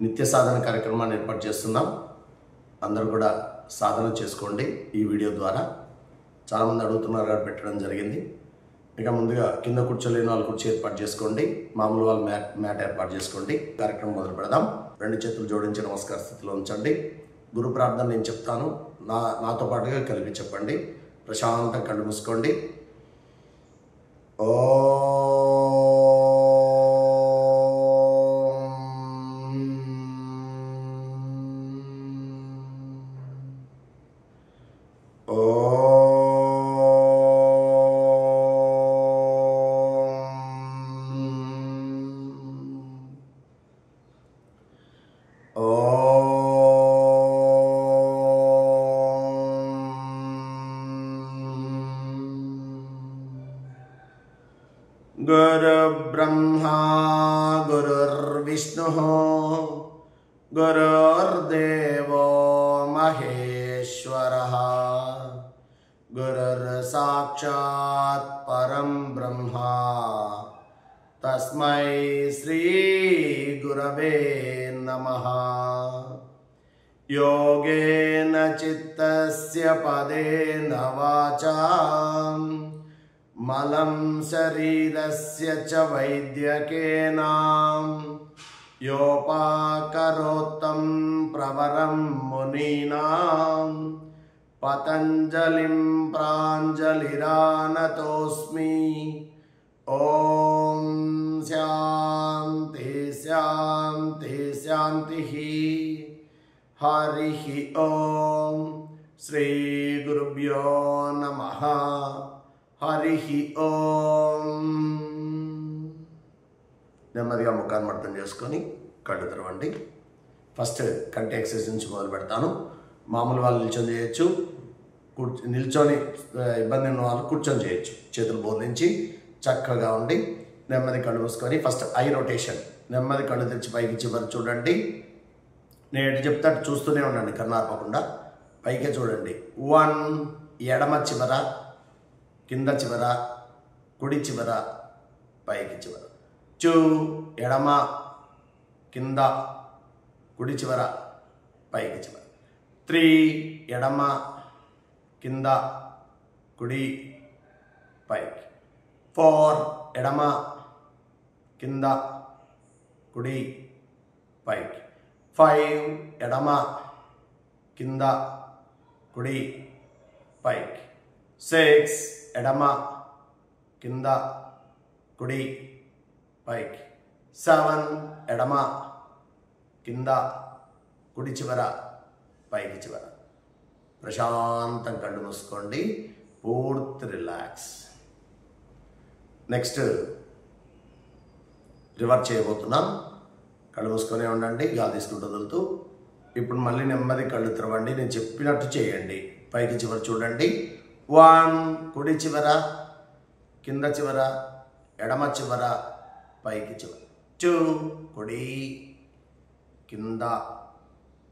నిత్య సాధన కార్యక్రమాన్ని ఏర్పాటు చేస్తున్నాం. అందరూ కూడా సాధన చేసుకోండి. ఈ వీడియో ద్వారా చాలామంది అడుగుతున్నారు కాబట్టి పెట్టడం జరిగింది. ఇక ముందుగా కింద కూర్చోలేని వాళ్ళు కుర్చీ ఏర్పాటు చేసుకోండి, మామూలు వాళ్ళు మ్యాట్ ఏర్పాటు చేసుకోండి. కార్యక్రమం మొదలు పెడదాం. రెండు చేతులు జోడించి నమస్కార స్థితిలో ఉంచండి. గురు ప్రార్థన నేను చెప్తాను, నాతో పాటుగా కలిపి చెప్పండి. ప్రశాంతంగా కళ్ళు మూసుకోండి. गुरुर्ब्रह्मा गुरुर्विष्णुः गुरुर्देवो महेश्वरः गुरुर्साक्षात् परं ब्रह्मा तस्मै श्री गुरवे नमः। योगेन चित्तस्य पदेन वाचा मलं शरीरस्य च वैद्यकेन योपाकरोत्तं प्रवरं मुनीनां पतञ्जलिं प्राञ्जलिरानतोऽस्मि। ॐ शान्ति शान्ति शान्तिः। हरिः ॐ श्री गुरुभ्यो नमः। హరి ఓం. నెమ్మదిగా ముఖాన్ని మర్దం చేసుకొని కళ్ళు తెరవండి. ఫస్ట్ కంటి ఎక్సర్సైజ్ నుంచి మొదలు పెడతాను. మామూలు వాళ్ళు నిల్చొని చేయొచ్చు, నిల్చొని ఇబ్బంది ఉన్న వాళ్ళు కూర్చొని చేయొచ్చు. చేతులు బోర్లించి చక్కగా ఉండి నెమ్మది కళ్ళు మూసుకొని ఫస్ట్ ఐ రొటేషన్. నెమ్మది కళ్ళు తెచ్చి పైకి చివరి చూడండి. నేను ఎటు చెప్తే అటు చూస్తూనే ఉండండి, కన్నార్పకుండా పైకే చూడండి. 1 ఎడమ చివర, కింద చివర, కుడి చివర, పైకి చివర. 2 ఎడమ, కింద, కుడి చివర, పైకి చివర. 3 ఎడమ, కింద, కుడి, పైకి. 4 ఎడమ, కింద, కుడి, పైకి. 5 ఎడమ, కింద, కుడి, పైకి. 6 ఎడమ, కింద, కుడి, పైకి. 7 ఎడమ, కింద, కుడి చివర, పైకి చివర. ప్రశాంతం కళ్ళు మూసుకోండి. పూర్తి రిలాక్స్. నెక్స్ట్ రివర్స్ చేయబోతున్నాం. కళ్ళు మూసుకొనే ఉండండి, గాలి తీసుకుంటూ వదులుతూ. ఇప్పుడు మళ్ళీ నెమ్మది కళ్ళు తెరవండి. నేను చెప్పినట్టు చేయండి. పైకి చివర చూడండి. 1 కుడి చివర, కింద చివర, ఎడమ చివర, పైకి చివర. 2 కుడి, కింద,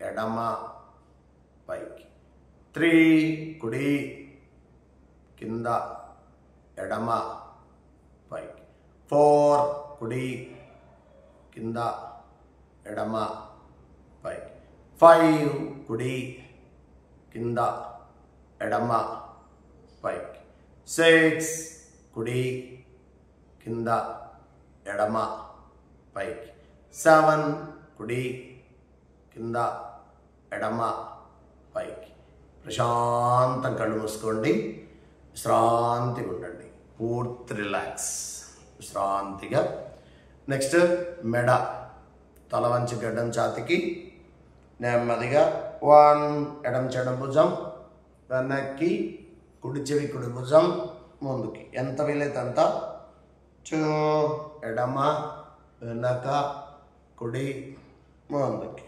ఎడమ, పైకి. 3 కుడి, కింద, ఎడమ, పైకి. 4 కుడి, కింద, ఎడమ, పైకి. 5 కుడి, కింద, ఎడమ, పైకి. 6 కుడి, కింద, ఎడమ, పైకి. 7 కుడి, కింద, ఎడమ, పైకి. ప్రశాంతం కళ్ళు మూసుకోండి. విశ్రాంతిగా ఉండండి. పూర్తి రిలాక్స్, విశ్రాంతిగా. నెక్స్ట్ మెడ. తల వంచి గడ్డం ఛాతికి నెమ్మదిగా 1 ఎడమ చెడం భుజం వెనక్కి, కుడి చెవి కుడి భుజం ముందుకి. ఎంత వీలైతే అంత. 2 ఎడమ, వెనక, కుడి, ముందుకి.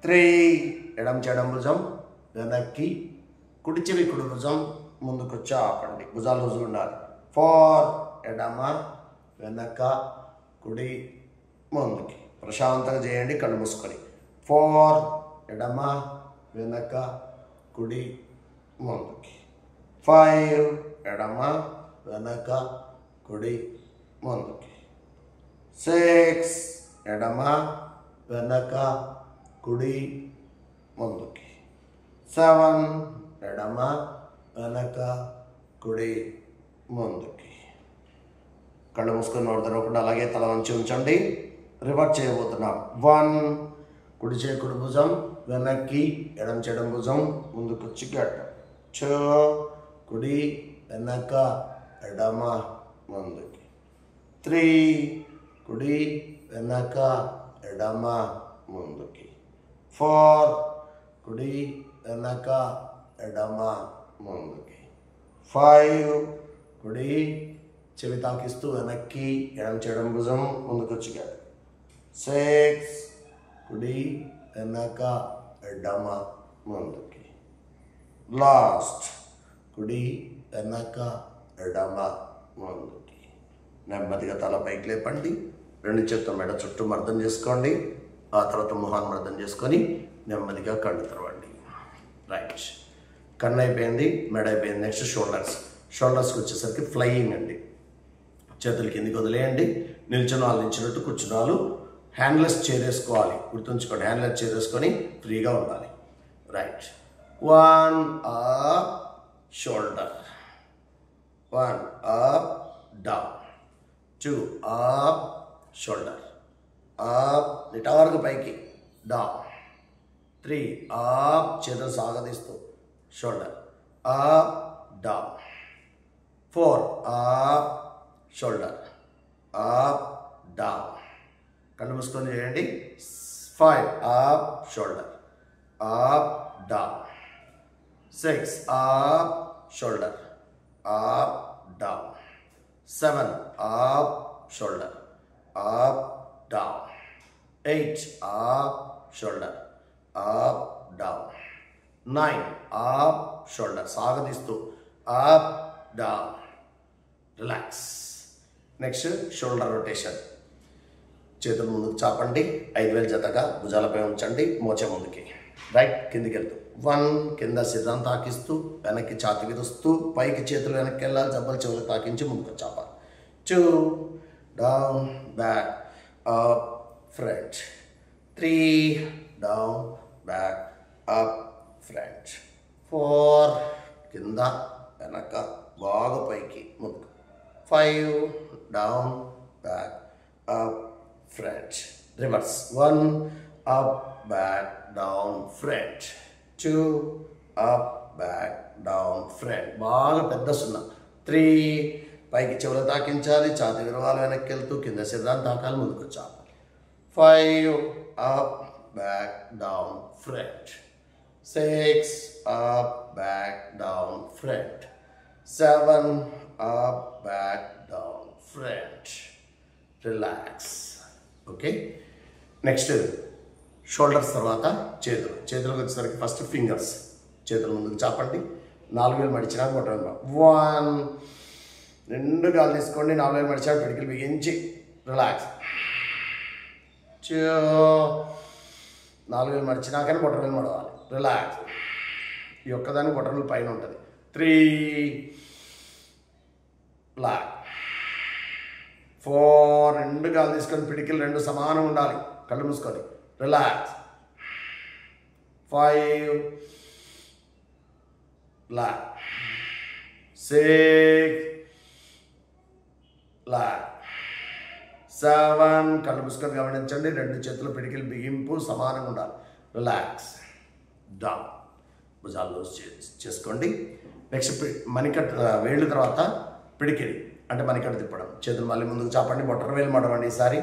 3 ఎడమ చెడం భుజం వెనక్కి, కుడి చెవి కుడి భుజం ముందుకు వచ్చి ఆపండి. భుజాలు రోజులు ఉండాలి. 4 ఎడమ, వెనక, కుడి, ముందుకి. ప్రశాంతంగా చేయండి కళ్ళు మూసుకొని. 4 ఎడమ, వెనక, కుడి, ముందుకి. 5 ఎడమ, వెనక, కుడి, ముందుకి. 6 ఎడమ, వెనక కుడి ముందుకి 7 ఎడమ వెనక కుడి ముందుకి కళ్ళు మూసుకొని నోరు తెరవకుండా అలాగే తల వంచి ఉంచండి రివర్ట్ చేయబోతున్నాం 1 కుడి చేయి కుడి భుజం వెనక్కి ఎడమ చెడం భుజం ముందుకు వచ్చి గట్ట 2 కుడి వెనక ఎడమ ముందుకి 3 కుడి వెనక ఎడమ ముందుకి 4 కుడి వెనక ఎడమ ముందుకి 5 కుడి చెవి తాకిస్తూ వెనక్కి ఎడమ చెడం భుజం ముందుకు వచ్చి గట్ట 6 కుడి వెనక ఎడమ ముందుకి లాస్ట్ కుడి వెనక ఎడమ ముందుకి నెమ్మదిగా తల పైకి లేపండి 2 చేతుల మెడ చుట్టూ మర్దం చేసుకోండి ఆ తర్వాత మొహాన్ని మర్దం చేసుకొని నెమ్మదిగా కళ్ళు తెరవండి రైట్ కన్ను అయిపోయింది మెడ అయిపోయింది నెక్స్ట్ షోల్డర్స్కి వచ్చేసరికి ఫ్లయింగ్ అండి చేతులు కిందికి వదిలేయండి నిల్చున్న వాళ్ళు నిల్చున్నట్టు కూర్చున్న వాళ్ళు హ్యాండ్లెస్ చైర్ వేసుకోవాలి గుర్తుంచుకోండి హ్యాండ్లెస్ చైర్ వేసుకొని ఫ్రీగా ఉండాలి right 1 up shoulder 1 up down 2 up shoulder up నిటారుగా పైకి డౌన్ 3 అప్ చేతులు సాగదీస్తూ shoulder up down 4 up shoulder up down కళ్ళు మూసుకొని చేయండి 5 up shoulder up down 6 up shoulder up down 7 up shoulder up down 8 up shoulder up down 9 up shoulder సాగదీస్తూ up down relax next shoulder rotation చేతులు ముందుకు చాపండి 5 వేలు జతగా భుజాలపై ఉంచండి మోచే ముందుకి రైట్ కిందికి వెళ్తూ 1 కింద శరీరం తాకిస్తూ వెనక్కి ఛాతి విరుస్తూ పైకి చేతులు వెనక్కి వెళ్ళాలి జబ్బలు చెవులు తాకించి ముందుకు చాపాలి 2 down back up front 3 down back up front 4 కింద వెనక బాగా పైకి ముందుకు 5 down back up front reverse 1 up back down front 2 up back down front బాగా పెద్ద 0 3 పైకి చెవులు తాకించాలి ఛాతి విరవాలి వెనక్కి వెళ్తూ కింద శరీరాన్ని తాకాలి ముందుకు చాపాలి 5 up back down front 6 up back down front 7 up back down front relax okay next shoulders తర్వాత చేతులకు వచ్చేసరికి ఫస్ట్ ఫింగర్స్ చేతుల ముందుకు చాపండి 4 వేలు మడిచినాక బొట్టన 1 2 గాలు తీసుకోండి 4 వేలు మడిచాక పిడికిలు బిగించి రిలాక్స్ 2 4 వేలు మడిచినాకనే బొట్టన వేలు మడవాలి రిలాక్స్ ఈ ఒక్కదానికి బొట్టనలు పైన ఉంటుంది 3 బ్లాక్ 4 2 గాలు తీసుకొని పిడికిలు 2 సమానం ఉండాలి కళ్ళు మూసుకొని రిలాక్స్ 5 బ్లాక్ 6 బ్లాక్ 7 కళ్ళు మూసుకొని గమనించండి 2 చేతులు పిడికిలు బిగింపు సమానంగా ఉండాలి రిలాక్స్ డౌన్ భుజాలు లూజ్ చేసుకోండి నెక్స్ట్ మణికట్ వేళ్ళు తర్వాత పిడికిలి అంటే మణికట్టు తిప్పడం చేతులు మళ్ళీ ముందుకు చాపండి బొట్టన వేలు మడవండి ఈసారి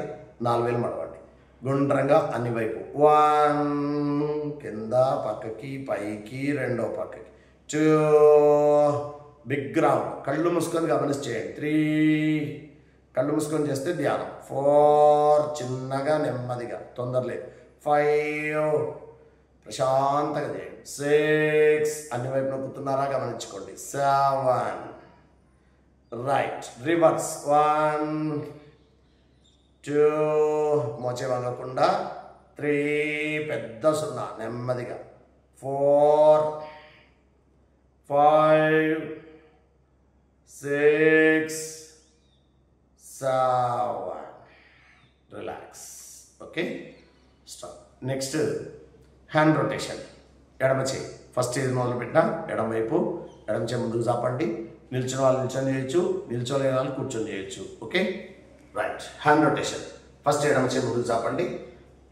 4 వేలు మడవండి గుండ్రంగా అన్ని వైపు 1 కింద పక్కకి పైకి రెండో పక్కకి 2 బిగ్ రౌండ్ కళ్ళు మూసుకొని గమనించి చేయండి 3 కళ్ళు మూసుకొని చేస్తే ధ్యానం 4 చిన్నగా నెమ్మదిగా తొందరలేదు 5 ప్రశాంతంగా చేయండి 6 అన్ని వైపు నొక్కుతున్నారా గమనించుకోండి 7 రైట్ రివర్స్ 1 2 మోచే వంగకుండా 3 పెద్ద 0 నెమ్మదిగా 4 5 6 7 relax okay stop next hand rotation. ఎడమ చేయి ఫస్ట్ ఏది మొదలు పెట్టినా ఎడమ వైపు, ఎడమ చేయి ముందుకు చాపండి. నిల్చున్న వాళ్ళు నిల్చొని చేయొచ్చు, నిల్చోలేని వాళ్ళు కూర్చొని చేయొచ్చు. Okay, right. Hand rotation. First ఎడమ చేయి ముందుకు చాపండి.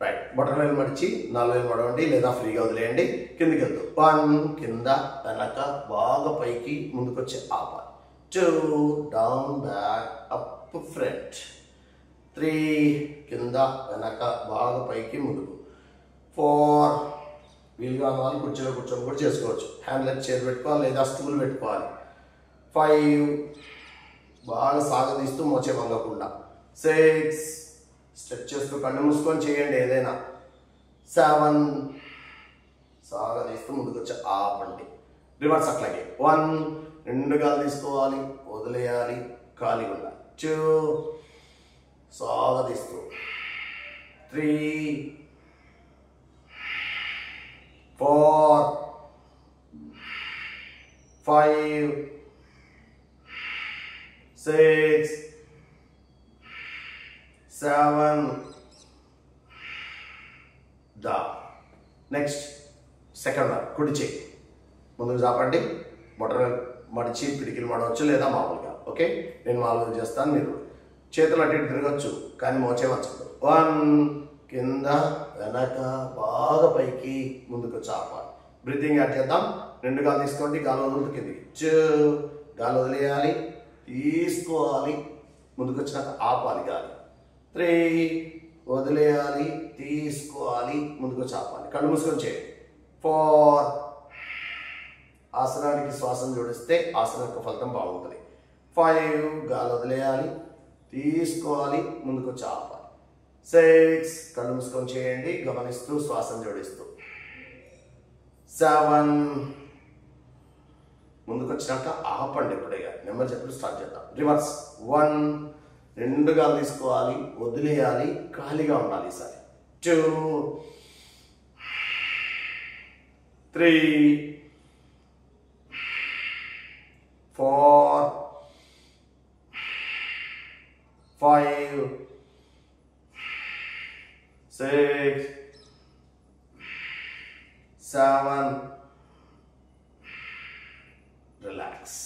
రైట్. బొటన వేలు మడిచి 4 వేలు మడవండి లేదా ఫ్రీగా వదిలేయండి. కిందికి వెళ్తూ 1 కింద వెనక బాగా పైకి ముందుకు వచ్చి ఆపాలి. 2 డౌన్ బ్యాక్ అప్ ఫ్రంట్. 3 కింద వెనక బాగా పైకి ముందుకు. 4 వీలుగా ఉన్న వాళ్ళు కుర్చీలో కూర్చొని కూడా చేసుకోవచ్చు. హ్యాండ్లెట్ చైర్ పెట్టుకోవాలి లేదా స్టూల్ పెట్టుకోవాలి. 5 బాగా సాగదీస్తూ మోచే వంగకుండా. 6 స్ట్రెచ్ చేస్తూ కళ్ళు మూసుకొని చేయండి ఏదైనా. 7 సాగదీస్తూ ముందుకు వచ్చి ఆపండి. రివర్స్ అట్లాగే. 1 2 గాలు తీసుకోవాలి, వదిలేయాలి, ఖాళీ ఉండాలి. 2 సాగదీస్తూ. 3 4 5 6 7 down. Next second one. కుడి చేయి ముందుకు చాపండి. బొటన మడిచి పిడికిలు మడవచ్చు లేదా మామూలుగా. ఓకే, నేను మామూలుగా చేస్తాను, మీరు చేతులు అటు ఇటు తిరగచ్చు కానీ మోచే వచ్చదు. 1 కింద వెనక బాగా పైకి ముందుకు చాపాలి. బ్రీతింగ్ యాడ్ చేద్దాం. 2 గాలు తీసుకోండి, గాలి వదులుతూ కిందికి. 2 గాలి వదిలేయాలి, తీసుకోవాలి, ముందుకు వచ్చినాక ఆపాలి గాలి. 3 వదిలేయాలి, తీసుకోవాలి, ముందుకు చాపాలి. కళ్ళు మూసుకొని చేయండి. 4 ఆసనానికి శ్వాసను జోడిస్తే ఆసనం యొక్క ఫలితం బాగుంటుంది. 5 గాలి వదిలేయాలి, తీసుకోవాలి, ముందుకు చాపాలి. 6 కళ్ళు మూసుకొని చేయండి గమనిస్తూ శ్వాసను జోడిస్తూ. 7 ముందుకు వచ్చినాక ఆపండి. ఎప్పుడైనా నెంబర్ చెప్పి స్టార్ట్ చేద్దాం. రివర్స్. 1 2 గాలు తీసుకోవాలి, వదిలేయాలి, ఖాళీగా ఉండాలి. ఈసారి 2 3 4 5 6 7 రిలాక్స్.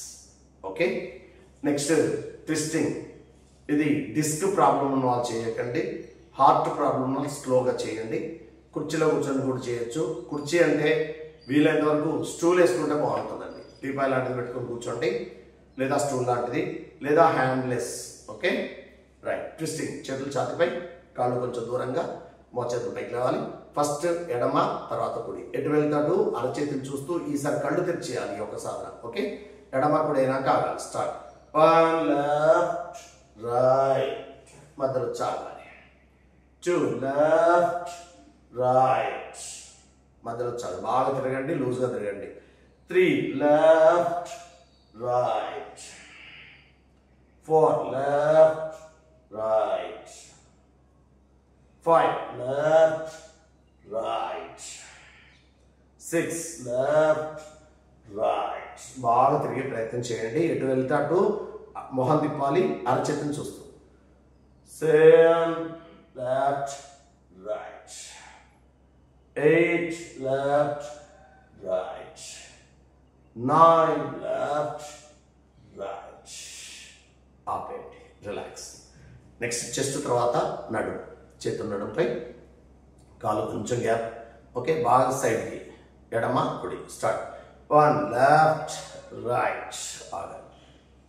Okay, next twisting. ఇది డిస్క్ ప్రాబ్లం ఉన్న వాళ్ళు చేయకండి, హార్ట్ ప్రాబ్లం ఉన్న వాళ్ళు స్లోగా చేయండి. కుర్చీలో కూర్చొని కూడా చేయొచ్చు. కుర్చీ అంటే వీలైనంత వరకు స్టూల్ వేసుకుంటే బాగుంటుందండి. టీపాయ్ లాంటిది పెట్టుకొని కూర్చోండి లేదా స్టూల్ లాంటిది లేదా హ్యాండ్లెస్. Okay, right. ట్విస్టింగ్. చేతులు ఛాతీపై, కాళ్ళు కొంచెం దూరంగా, మోచేతులు పైకి లేవాలి. ఫస్ట్ ఎడమ తర్వాత కుడి. ఎటు వెళ్తాడు అరచేతులు చూస్తూ ఈసారి కళ్ళు తెరిచేయాలి ఈ ఒక సాధన. ఓకే, ఎడమ కుడి అయినాక ఆగాలి. స్టార్ట్. 1 లెఫ్ట్ రైట్ మధ్యలో చాలాలి. 2 లెఫ్ట్ రైట్ మధ్యలో చాలు. బాగా తిరగండి, లూజ్గా తిరగండి. 3 left right. 4 left right. 5 left right. 6 left right. బాగా తిరిగే ప్రయత్నం చేయండి. ఎటు వెళ్తే అటు మొహం తిప్పాలి, అరచేతిని చూస్తూ. 7 left right. 8 left right. 9 left right. ఆపేయండి, రిలాక్స్. నెక్స్ట్ చెస్ట్ తర్వాత నడుము. చేతులు నడుముపై, కాలు కొంచెం గ్యాప్. ఓకే, బాగా సైడ్కి, ఎడమ కుడి. స్టార్ట్. 1 లెఫ్ట్ రైట్ ఆగాలి.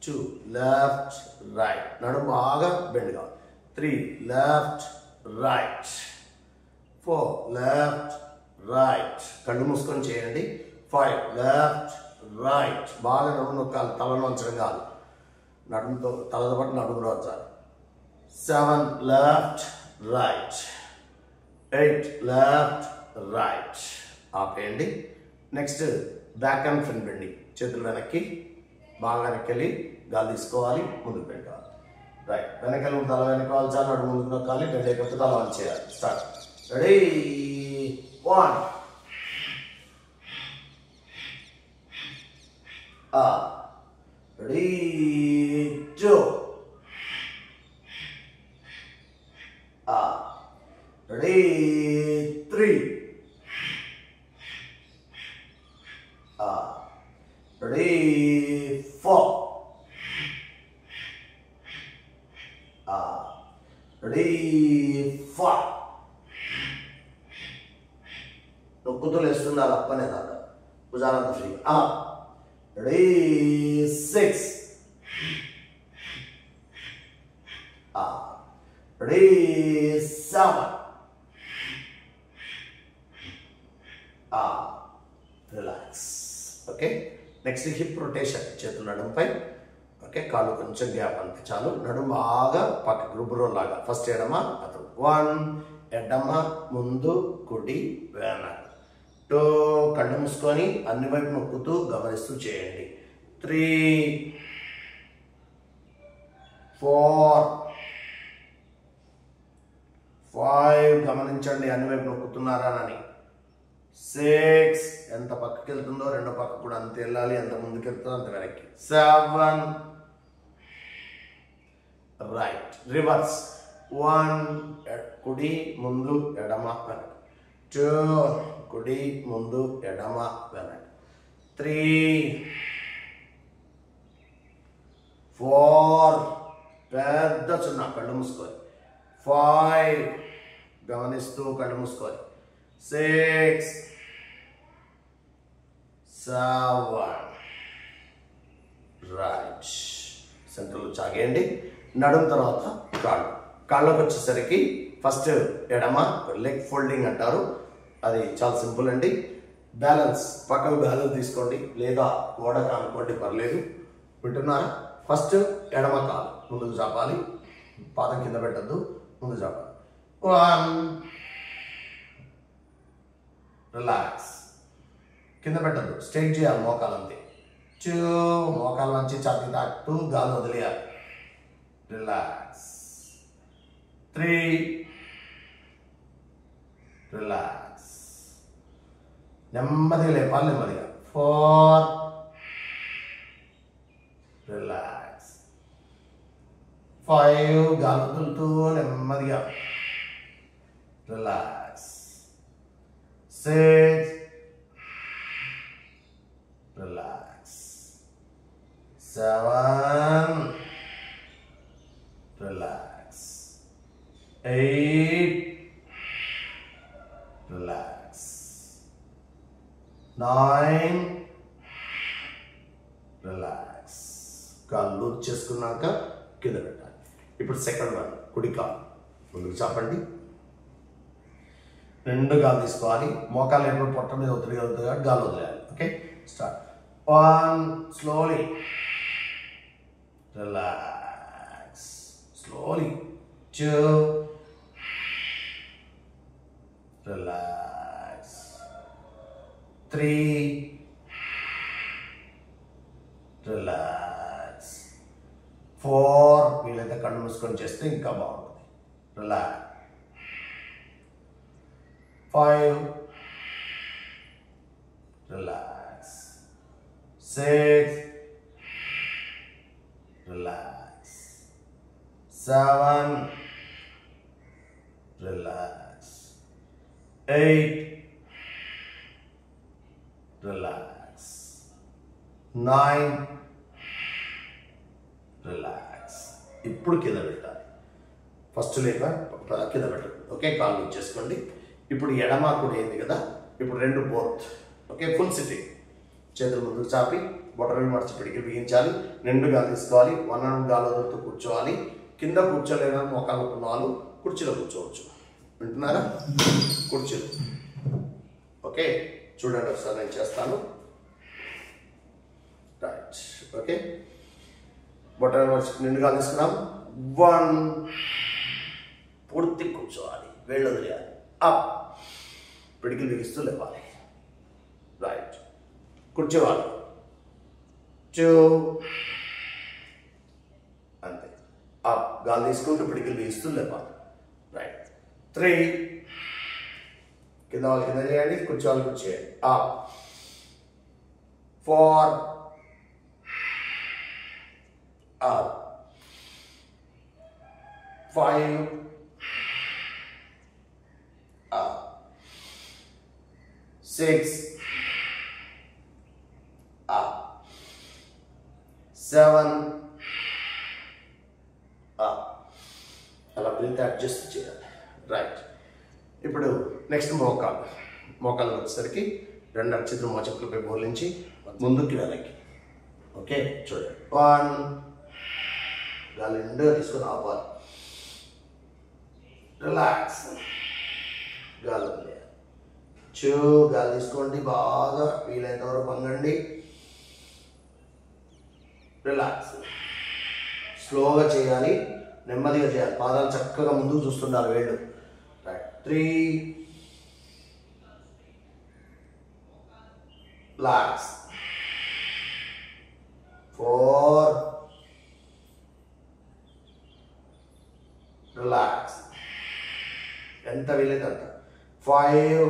2 లెఫ్ట్ రైట్. నడుము బాగా బెండ్ కావాలి. 3 లెఫ్ట్ రైట్. 4 left right. కళ్ళు మూసుకొని చేయండి. 5 లెఫ్ట్ రైట్. బాగా నడుము నొక్కాలి, తలను వంచడం కాదు. నడుముతో తలతో పాటు నడుములో వచ్చాలి. 7 లెఫ్ట్ రైట్. 8 left right. ఆపేయండి. Next back and front bending. చేతులు వెనక్కి, బాగా వెనక్కి వెళ్ళి గాలి తీసుకోవాలి, ముందుకు పెట్టాలి. రైట్. వెనకాల తల వెనకాలి, చాలా నడుము ముందుకు నొక్కాలి, బెండ్ అయిపోతే తల ఆన్ చేయాలి. Start. Ready. 1 ready. 2 ready. 3 Ready, 4. Ready, 5. నొక్కుతూ లేస్తున్నారు అప్పనే దాకా భుజాలంతా free. Ready, 6. Ready, 7. Relax. Okay, next hip rotation. చేతులు నడుంపై. ఓకే, కాళ్ళు కొంచెం గ్యాప్ అంతే చాలు. నడుము బాగా పక్కకు రుబ్బురోల్ లాగా. ఫస్ట్ ఎడమ, అతను 1. ఎడమ, ముందు, కుడి, వెనక. 2. కళ్ళు మూసుకొని అన్ని వైపు నొక్కుతూ గమనిస్తూ చేయండి. 3, 4, 5. గమనించండి అన్ని వైపు నొక్కుతున్నారా అని. 6. ఎంత పక్కకి వెళ్తుందో రెండో పక్క కూడా అంత వెళ్ళాలి. ఎంత ముందుకు వెళ్తుందో అంత వెనక్కి. 7. Right, reverse. 1. కుడి, ముందు, ఎడమ, వెనక. 2. కుడి, ముందు, ఎడమ, వెనక. 3, 4. పెద్ద చిన్న కళ్ళు మూసుకొని. 5. గమనిస్తూ కళ్ళు మూసుకొని. 6, 7. రైట్. సెంటర్లో చాగేయండి. నడుము తర్వాత కాళ్ళు. కాళ్ళకు వచ్చేసరికి ఫస్ట్ ఎడమ లెగ్ ఫోల్డింగ్ అంటారు. అది చాలా సింపుల్ అండి. బ్యాలెన్స్, పక్కకు బ్యాలెన్స్ తీసుకోండి లేదా గోడకు అనుకోండి, పర్లేదు. వింటున్నారా? ఫస్ట్ ఎడమ కాలు ముందుకు చాపాలి. పాదం కింద పెట్టద్దు, ముందు చాపాలి. 1. రిలాక్స్. కింద పెట్టద్దు, స్ట్రైట్ చేయాలి మోకాలు అంతే. 2. మోకాల నుంచి ఛాతీ తాకుతూ గాలి వదిలేయాలి. రిలాక్స్. 3. రిలాక్స్. నెమ్మదిగా లేపాలి, నెమ్మదిగా. 4. రిలాక్స్. 5. గాలి వదులుతూ నెమ్మదిగా. Relax. 6. Relax. 7. Relax. 8. Relax. 9. Relax. కాళ్ళు లూజ్ చేసుకున్నాక కింద పెట్టాలి. ఇప్పుడు సెకండ్ వన్, కుడి కాలు ముందుకు చాపండి. 2 గాలు తీసుకోవాలి. మోకాలు ఎప్పుడు పొట్ట మీద ఒత్తిడి కలుగుతుంది కాబట్టి గాలి వదిలేయాలి. Okay, start. 1. Slowly. Relax. Slowly. 2. Relax. 3. Relax. 4. వీలైతే కళ్ళు మూసుకొని చేస్తే ఇంకా బాగుంటుంది. Relax. 5. Relax. 6. Relax. 7. Relax. 8. Relax. 9. Relax. ఇప్పుడు కింద పెట్టాలి. ఫస్ట్ లేక కింద పెట్టండి. ఓకే, కాళ్ళు ఇచ్చేసుకోండి. ఇప్పుడు ఎడమ కుడి అయింది కదా. ఇప్పుడు 2 బోత్. Okay, full sitting. చేతులు ముందుకు చాపి బొటనవేలు మడిచి పిడికి బిగించాలి. 2 గాలు తీసుకోవాలి. 1 గాలు వదులుతూ కూర్చోవాలి. కింద కూర్చోలేదని మోకాలు ఉన్న వాళ్ళు కుర్చీలో కూర్చోవచ్చు. వింటున్నారా? కుర్చీలో. ఓకే, చూడండి ఒకసారి నేను చేస్తాను. రైట్. ఓకే, బొటనవేలు మడిచి 2 గాలు తీసుకున్నాం. 1. పూర్తి కూర్చోవాలి. వేళ్ళు వదిలేయాలి. అప్. పిడికిలు బిగిస్తూ లేవాలి. రైట్. కూర్చోవాలి. 2. అంతే. అప్. గాలి తీసుకుంటూ పిడికిలు బిగిస్తూ లేవాలి. రైట్. 3. కింద వాళ్ళు కింద చేయండి, కూర్చోవాలి కూర్చేయండి. అప్. 4. అప్. 5. up. 6. 7 అలా బ్రీత్ అడ్జస్ట్ చేయాలి. రైట్. ఇప్పుడు నెక్స్ట్ మోకాలు వచ్చేసరికి 2 అరచేతులు మోచెప్పులపై బోర్లించి ముందుకి వెనక్కి. ఓకే, చూడండి. 1 గాలి నిండుగా తీసుకొని ఆపాలి. రిలాక్స్. గాలి వదిలేయాలి. 2 గాలి తీసుకోండి, బాగా వీలైనంత వరకు వంగండి. రిలాక్స్. స్లోగా చేయాలి, నెమ్మదిగా చేయాలి. పాదాలు చక్కగా ముందుకు చూస్తున్నారు వేళ్ళు. రైట్. 3 రిలాక్స్. 4 రిలాక్స్. ఎంత వీలైతే అంత. 5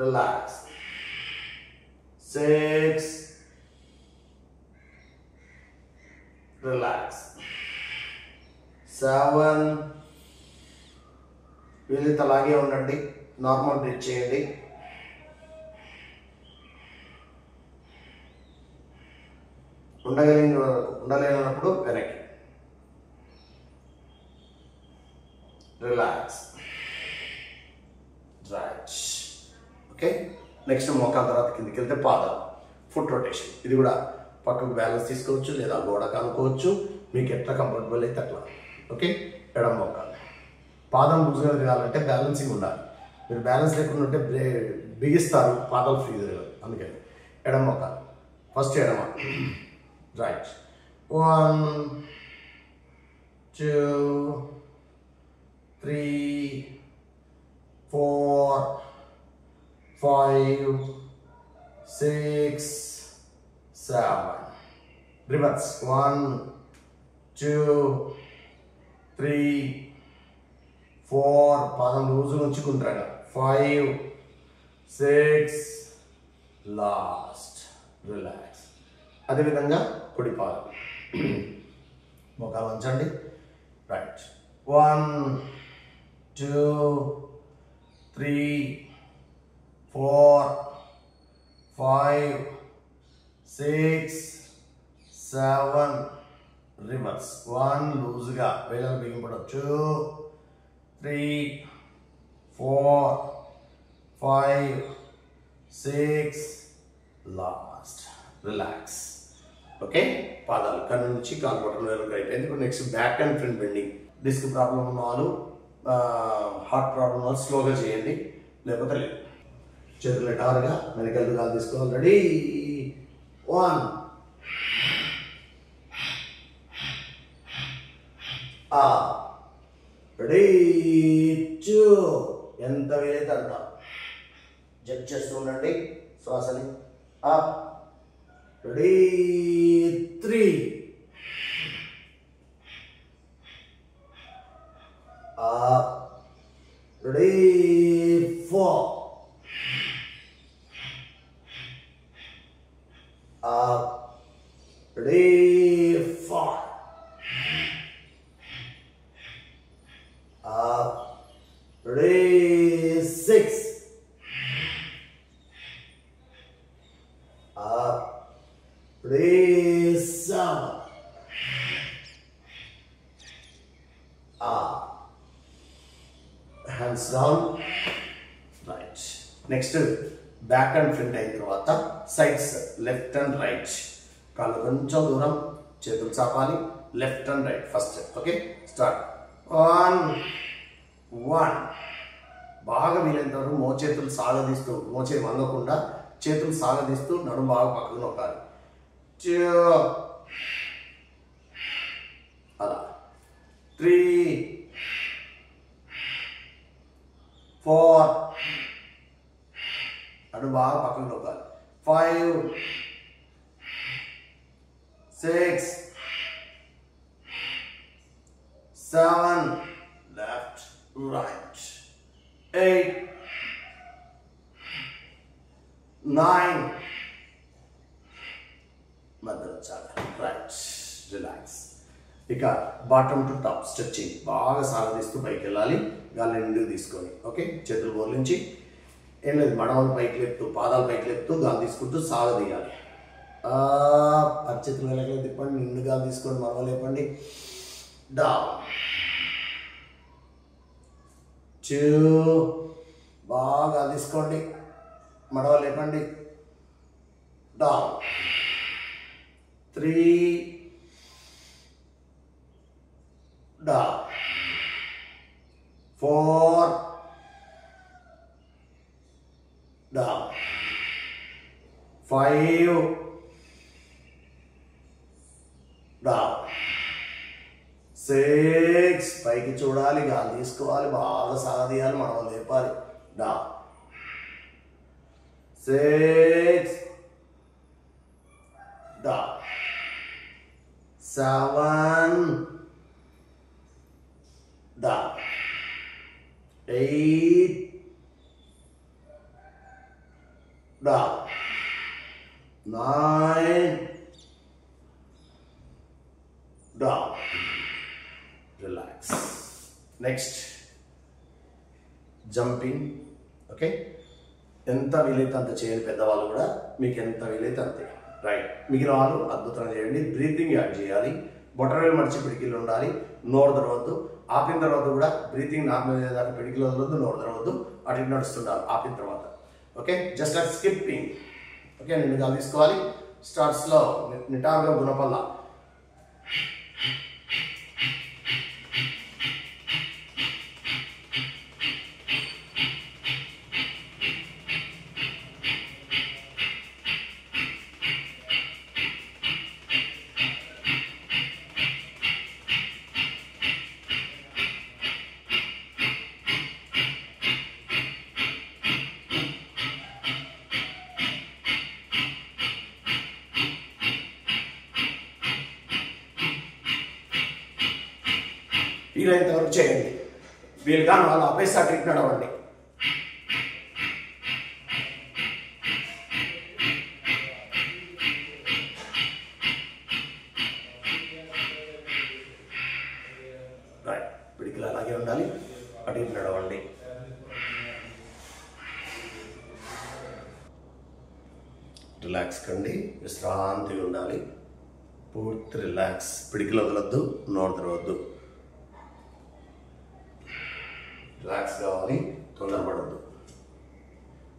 రిలాక్స్. 6 రిలాక్స్. 7 వీలైతే అలాగే ఉండండి, నార్మల్ బ్రీత్ చేయండి. ఉండలేనప్పుడు వెనక్కి. రిలాక్స్. రైట్. ఓకే, నెక్స్ట్ మోకాల తర్వాత కిందికి వెళ్తే పాదాలు. Foot rotation. ఇది కూడా పక్కకు బ్యాలెన్స్ తీసుకోవచ్చు లేదా గోడకు అనుకోవచ్చు, మీకు ఎట్లా కంఫర్టబుల్ అయితే అట్లా. ఓకే, ఎడమ మోకాలు. పాదం లూజ్గా తిరగాలంటే బ్యాలెన్సింగ్ ఉండాలి. మీరు బ్యాలెన్స్ లేకుండా ఉంటే బిగిస్తారు, పాదాలు ఫ్రీ తిరగదు. అందుకని ఎడమ మోకాలు. ఫస్ట్ ఎడమ. రైట్. 1 2 3 4 5 6 7. Reverse. 1 2 3 4. పాదం లూజుగా ఉంచుకుంటారు. 5 6. లాస్ట్. రిలాక్స్. అదేవిధంగా కుడి పాదం. మోకాలు వంచండి. రైట్. 1 2 3 4 5 6 7. రివర్స్. 1 లూజ్గా వేళలు బిగింపడం. 2 3 4 5 6. లాస్ట్. రిలాక్స్. ఓకే, పాదాలు కన్ను నుంచి కాలు పట్టడం వరకు అయిపోయింది. ఇప్పుడు next back and front bending. Disc problem ఉన్న వాళ్ళు, హార్ట్ ప్రాబ్లం వాళ్ళు స్లోగా చేయండి, లేకపోతే లేదు. చేతులు ఎటారుగా వెనకెళ్ళి కాలు తీసుకోవాలి. రెడీ. 1 రెడీ. 2 ఎంత వీలైతే అంత జడ్జ్ చేస్తూ ఉండండి శ్వాసని. Ready. 3 ready. 4 ready. 5 ready. 6 ready. 7 hands down. Right. Next back and front అయిన తర్వాత సైడ్స్ లెఫ్ట్ అండ్ రైట్. కాళ్ళు కొంచెం దూరం, చేతులు చాపాలి. Left and right first. Okay, start. 1 1. బాగా వీలైనంత వరకు మోచేతులు సాగదీస్తూ, మోచే వంగకుండా చేతులు సాగదీస్తూ నడుము బాగా పక్కకు నొక్కాలి. 2 అలా. 3 4 నడుము బాగా పక్కకు నొక్కాలి. 5 6 7. left right. 8 9. మధ్యలో చాలా. రైట్. రిలాక్స్. ఇక బాటమ్ టు టాప్ స్ట్రెచ్చింగ్. బాగా సాగదీస్తూ పైకి వెళ్ళాలి, గాలి నిండుగా తీసుకొని. ఓకే, చేతులు బోర్లించి ఏం లేదు, మడమలు పైకి లేపుతూ, పాదాలు పైకి లేపుతూ గాలి తీసుకుంటూ సాగదీయాలి. అరచేతులు వెనకలు తిప్పండి, నిండుగా తీసుకోండి, మడవ లేపండి. డౌన్ 2, బాగా తీసుకోండి, మడవ లేపండి. డౌన్ 3, డౌన్ 4, డౌన్ 5, డౌన్ 6, పైకి చూడాలి, గాలి తీసుకోవాలి, బాగా సాగదీయాలి, మనం లేపాలి. Down 6, down 7, down 8, down 9, down. Relax. Next jumping. Okay, ఎంత వీలైతే అంత చేయండి, పెద్దవాళ్ళు కూడా మీకు ఎంత వీలైతే అంతే. రైట్, మిగిలిన వాళ్ళు అద్భుతంగా చేయండి. బ్రీతింగ్ యాడ్ చేయాలి, బొటనవేలు మడిచి పిడికిలు ఉండాలి, నోరు తెరవద్దు. ఆపిన తర్వాత కూడా బ్రీతింగ్ నార్మల్ అయ్యేదాకా పిడికిలు వదలొద్దు, నోరు తెరవద్దు, అటు ఇటు నడుస్తుండాలి ఆపిన తర్వాత. Okay, just like skipping. Okay, నేను గాలి తీసుకోవాలి. స్టార్ట్స్లో నిటారుగా గుణపల్ల. వీలైనంత వరకు చేయండి. వీలు కానీ వాళ్ళు ఆపేసి అటు ఇటు నడవండి. రైట్, పిడికిలు అలాగే ఉండాలి, అటు ఇటు నడవండి. రిలాక్స్ కండి, విశ్రాంతిగా ఉండాలి, పూర్తి రిలాక్స్. పిడికిలు వదలొద్దు, నోరు తెరవద్దు. రిలాక్స్ కావాలి, తొందరపడద్దు.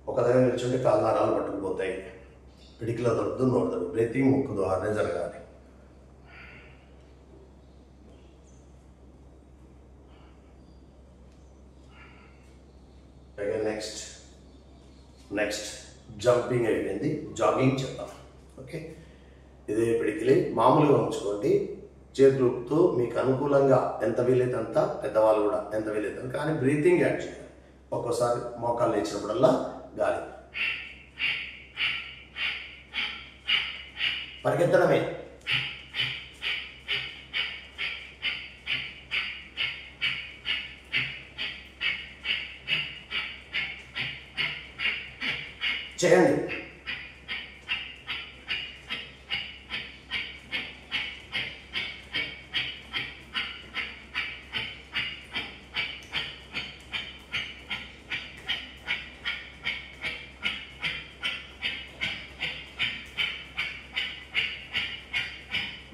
ఒక దగ్గర నిల్చుంటే కాళ్ళారాలు పట్టుకుపోతాయి. పిడికిలో దొరకదు, నోరు దొరకదు. బ్రీతింగ్ ముక్కు ద్వారానే జరగాలి. నెక్స్ట్ జంపింగ్ అయిపోయింది, జాగింగ్ చేద్దాం. ఓకే, ఇదే పిడికిలి మామూలుగా ఉంచుకోండి, చేతులు ఊపుతూ మీకు అనుకూలంగా ఎంత వీలైతే అంత, పెద్దవాళ్ళు కూడా ఎంత వీలైతే అంత. కానీ బ్రీతింగ్ యాడ్ చేయాలి. ఒక్కోసారి మోకాలు లేచినప్పుడల్లా గాలి, పరిగెత్తడమే. చేయండి.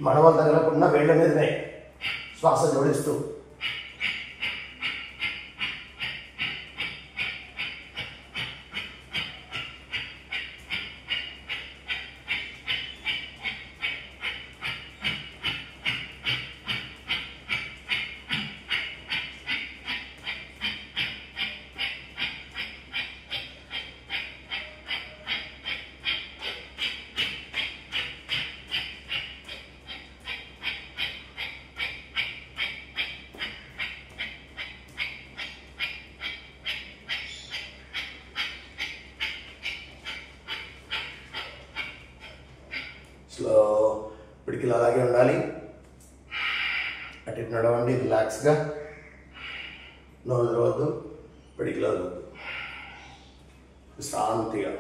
మడవలు తగలకుండా వేళ్ళ మీదనే శ్వాస జోడిస్తూ. స్లో, పిడికిలు అలాగే ఉండాలి, అటు ఇటు నడవండి రిలాక్స్గా. నోరు తెరవద్దు, పిడికిలు వదలొద్దు, శాంతిగా.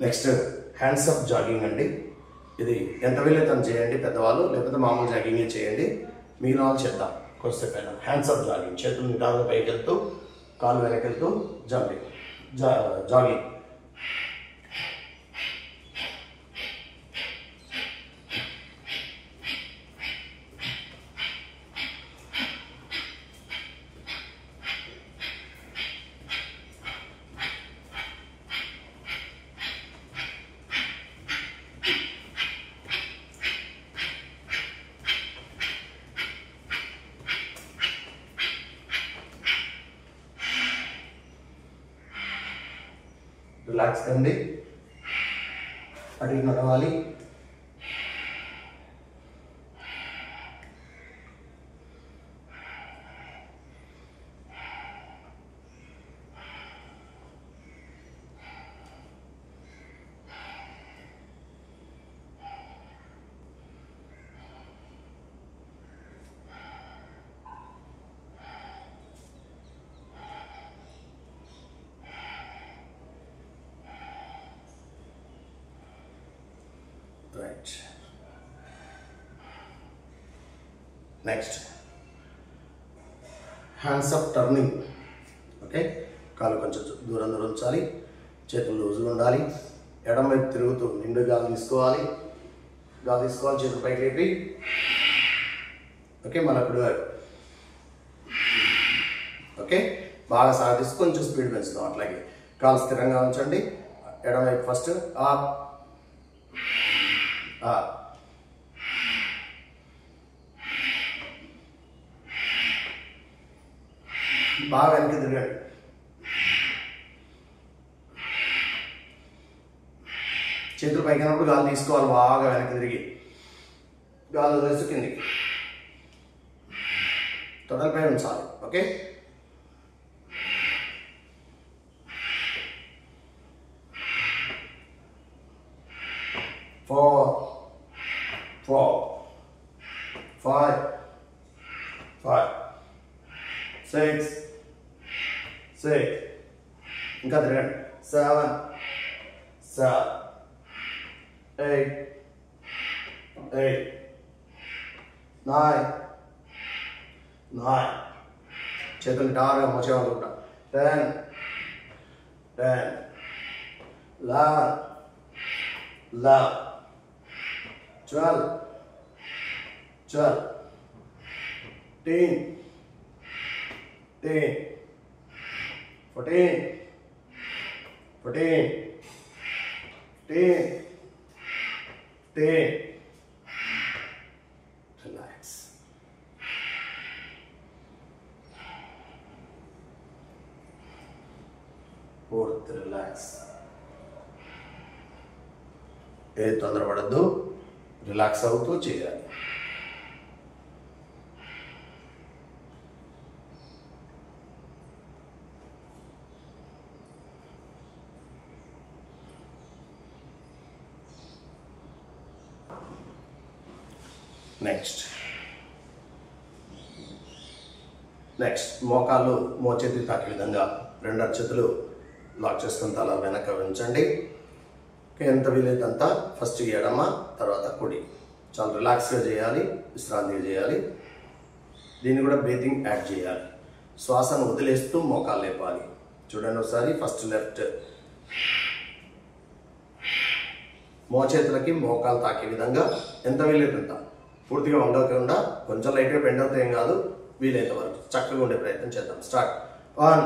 నెక్స్ట్ హ్యాండ్స్ అప్ జాగింగ్ అండి. ఇది ఎంత వీలైతే అంత చేయండి పెద్దవాళ్ళు, లేకపోతే మామూలు జాగింగే చేయండి. మిగిలిన వాళ్ళు చేద్దాం కొద్దిసేపు అయినా. హ్యాండ్స్ అప్ జాగింగ్, చేతులు నిటారుగా పైకి వెళ్తూ కాలు వెనకెళ్తూ జంపింగ్ జాగింగ్. రిలాక్స్ కండి, అటు నడవాలి. Right. Next hands up turning. Okay, కాలు కొంచెం దూరం ఉంచాలి, చేతులు లూజుగా ఉండాలి. ఎడమ వైపు తిరుగుతూ నిండు గాలి తీసుకోవాలి, చేతులు పైకి లేపి. ఓకే, మన కుడి వైపు. ఓకే, బాగా సాగదీసి కొంచెం స్పీడ్ పెంచుతాం. అట్లాగే కాలు స్థిరంగా ఉంచండి. ఎడమ వైపు ఫస్ట్ అప్, బాగా వెనక్కి తిరగండి. చేతులు పైకినప్పుడు గాలి తీసుకోవాలి, బాగా వెనక్కి తిరిగి గాలి వదిలేసి కిందికి తొడలపై ఉంచాలి. ఓకే, ఫోర్ 5 6 ఇంకా తిరగండి. 7 8 9 చేతులు నిటారుగా మోచేవాళ్ళు. 10 11 12 13 14 రిలాక్స్. Fourth relax. ఏ తొందరపడద్దు, రిలాక్స్ అవుతూ చేయాలి. నెక్స్ట్ మోకాళ్ళు మోచేతి తాకే విధంగా 2 అరచేతులు లాక్ చేసుకుని తల వెనక ఉంచండి. ఎంత వీలైతే అంత ఫస్ట్ ఎడమ, తర్వాత కుడి. చాలా రిలాక్స్గా చేయాలి, విశ్రాంతిగా చేయాలి. దీన్ని కూడా బ్రీతింగ్ యాడ్ చేయాలి. శ్వాసను వదిలేస్తూ మోకాలు లేపాలి. చూడండి ఒకసారి. ఫస్ట్ లెఫ్ట్, మోచేతులకి మోకాలు తాకే విధంగా ఎంత వీలైతే అంత. పూర్తిగా వండకుండా కొంచెం లైట్గా బెండ్ అవుతే ఏం కాదు, వీలైతే వరకు చక్కగా ఉండే ప్రయత్నం చేద్దాం. స్టార్ట్. 1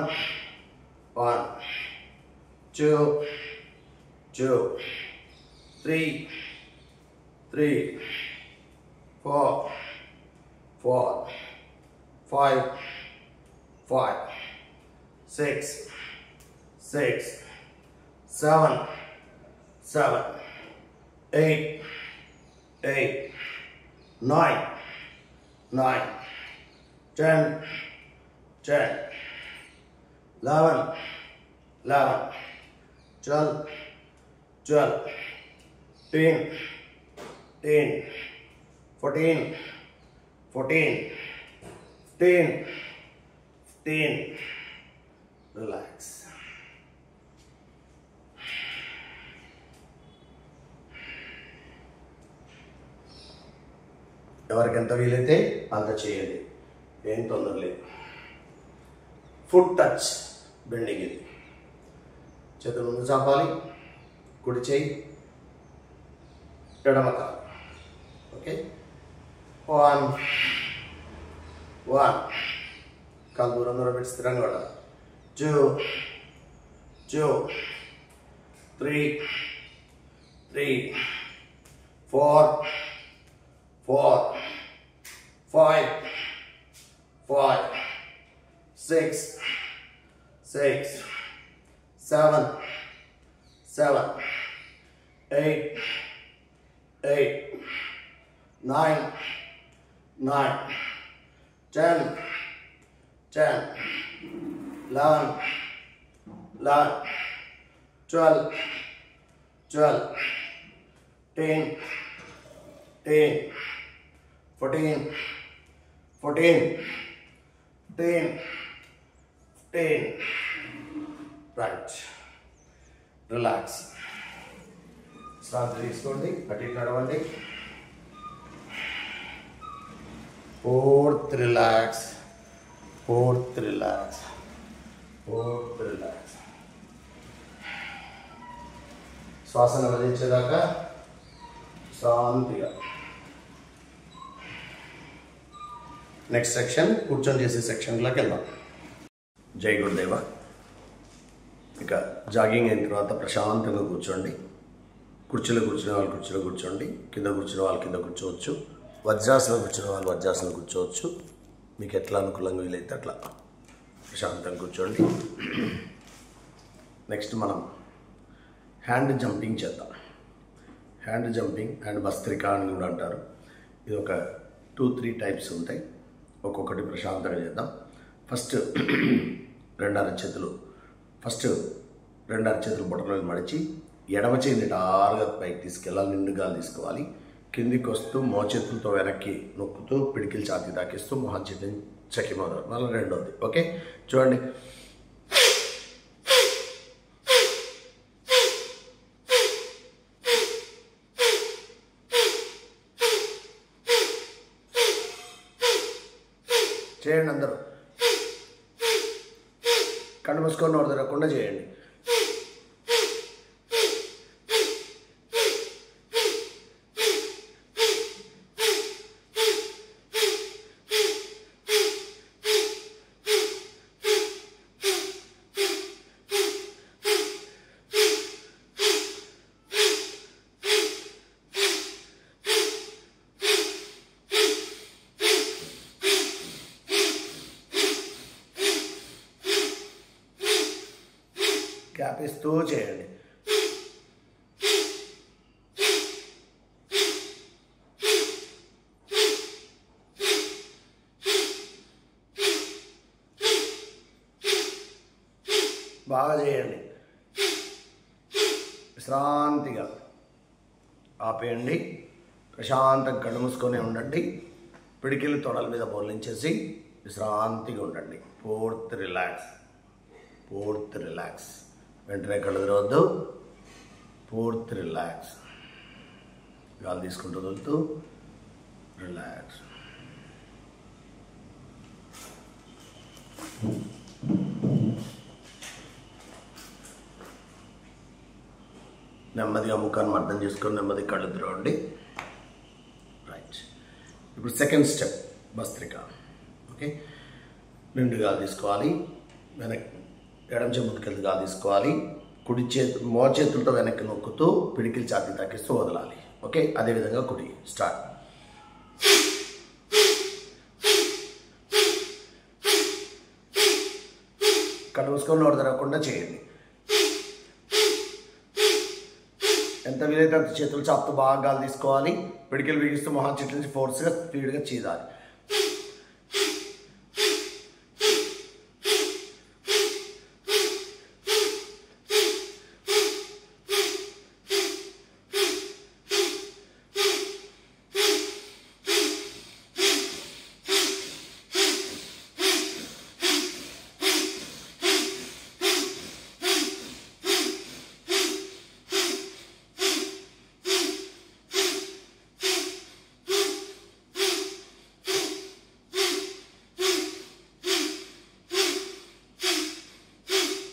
2 3 4 5 6 7 8 9 10 11 12 13 14 15 రిలాక్స్. ఎవరికి ఎంత వీలైతే అంత చేయండి, ఏం తొందర లేదు. ఫుట్ టచ్ బెండింగ్, ఇది చేతులు ముందు చాపాలి, కుడి చేయి ఎడమ కాలు. ఓకే, 1 కాలు దూరం పెట్టి స్థిరంగా పడాలి. 2 3 4 5 6 7 8 9 10 11 12 10 14 రైట్. రిలాక్స్, శ్వాస తీసుకోండి, అటు ఇటు నడవండి. 4th relax. శ్వాసను వదిలించేదాకా శాంతిగా. నెక్స్ట్ సెక్షన్ కూర్చొని చేసే సెక్షన్లోకి వెళ్దాం. జై గురుదేవ. ఇక జాగింగ్ అయిన తర్వాత ప్రశాంతంగా కూర్చోండి. కుర్చీలో కూర్చునే వాళ్ళు కుర్చీలో కూర్చోండి, కింద కూర్చునే వాళ్ళు కింద కూర్చోవచ్చు, వజ్రాసనం కూర్చునే వాళ్ళు వజ్రాసనం కూర్చోవచ్చు. మీకు ఎట్లా అనుకూలంగా వీలైతే అట్లా ప్రశాంతంగా కూర్చోండి. నెక్స్ట్ మనం హ్యాండ్ జంపింగ్ చేద్దాం. హ్యాండ్ జంపింగ్, హ్యాండ్ భస్త్రిక అని కూడా అంటారు. ఇది ఒక 2-3 టైప్స్ ఉంటాయి, ఒక్కొక్కటి ప్రశాంతంగా చేద్దాం. ఫస్ట్ రెండు అరచేతులు బొట్టలో మడిచి ఎడమ చేయి నిటారుగా పైకి తీసుకెళ్ళాలి, నిండుగా తీసుకోవాలి. కిందికి వస్తూ మోచేతులతో వెనక్కి నొక్కుతూ పిడికిలు ఛాతీ తాకిస్తూ మొహం చేతిని చకిమోదారు. మళ్ళీ రెండోది. ఓకే, చూడండి. చేయండి అందరూ, కళ్ళు మూసుకొని నోరు తెరవకుండా చేయండి. గ్యాప్ ఇస్తూ చేయండి. బాగా చేయండి. విశ్రాంతిగా ఆపేయండి. ప్రశాంతంగా కళ్ళు మూసుకొని ఉండండి. పిడికిలు తొడల మీద బోర్లించేసి విశ్రాంతిగా ఉండండి. పూర్తి రిలాక్స్. వెంటనే కళ్ళు తెరవద్దు. పూర్తి రిలాక్స్. గాలి తీసుకుంటూ వదులుతూ రిలాక్స్. నెమ్మదిగా ముఖాన్ని అర్థం చేసుకొని నెమ్మదిగా కళ్ళు తెరవండి. రైట్. ఇప్పుడు సెకండ్ స్టెప్ భస్త్రిక. ఓకే, నిండు గాలి తీసుకోవాలి. వెనక్కి ఎడమ చేతి ముందుకెళ్ళి గాలి తీసుకోవాలి. కుడి మోచేతులతో వెనక్కి నొక్కుతూ పిడికిలు ఛాతీ తాకిస్తూ వదలాలి. ఓకే, అదేవిధంగా కుడి. స్టార్ట్. కళ్ళు మూసుకొని నోరు తెరవకుండా చేయండి. ఎంత వీలైతే అంత చేతులు చాపుతూ బాగా గాలి తీసుకోవాలి. పిడికిలు బిగిస్తూ మొహం చెట్ల నుంచి ఫోర్స్గా స్పీడ్గా చీదాలి.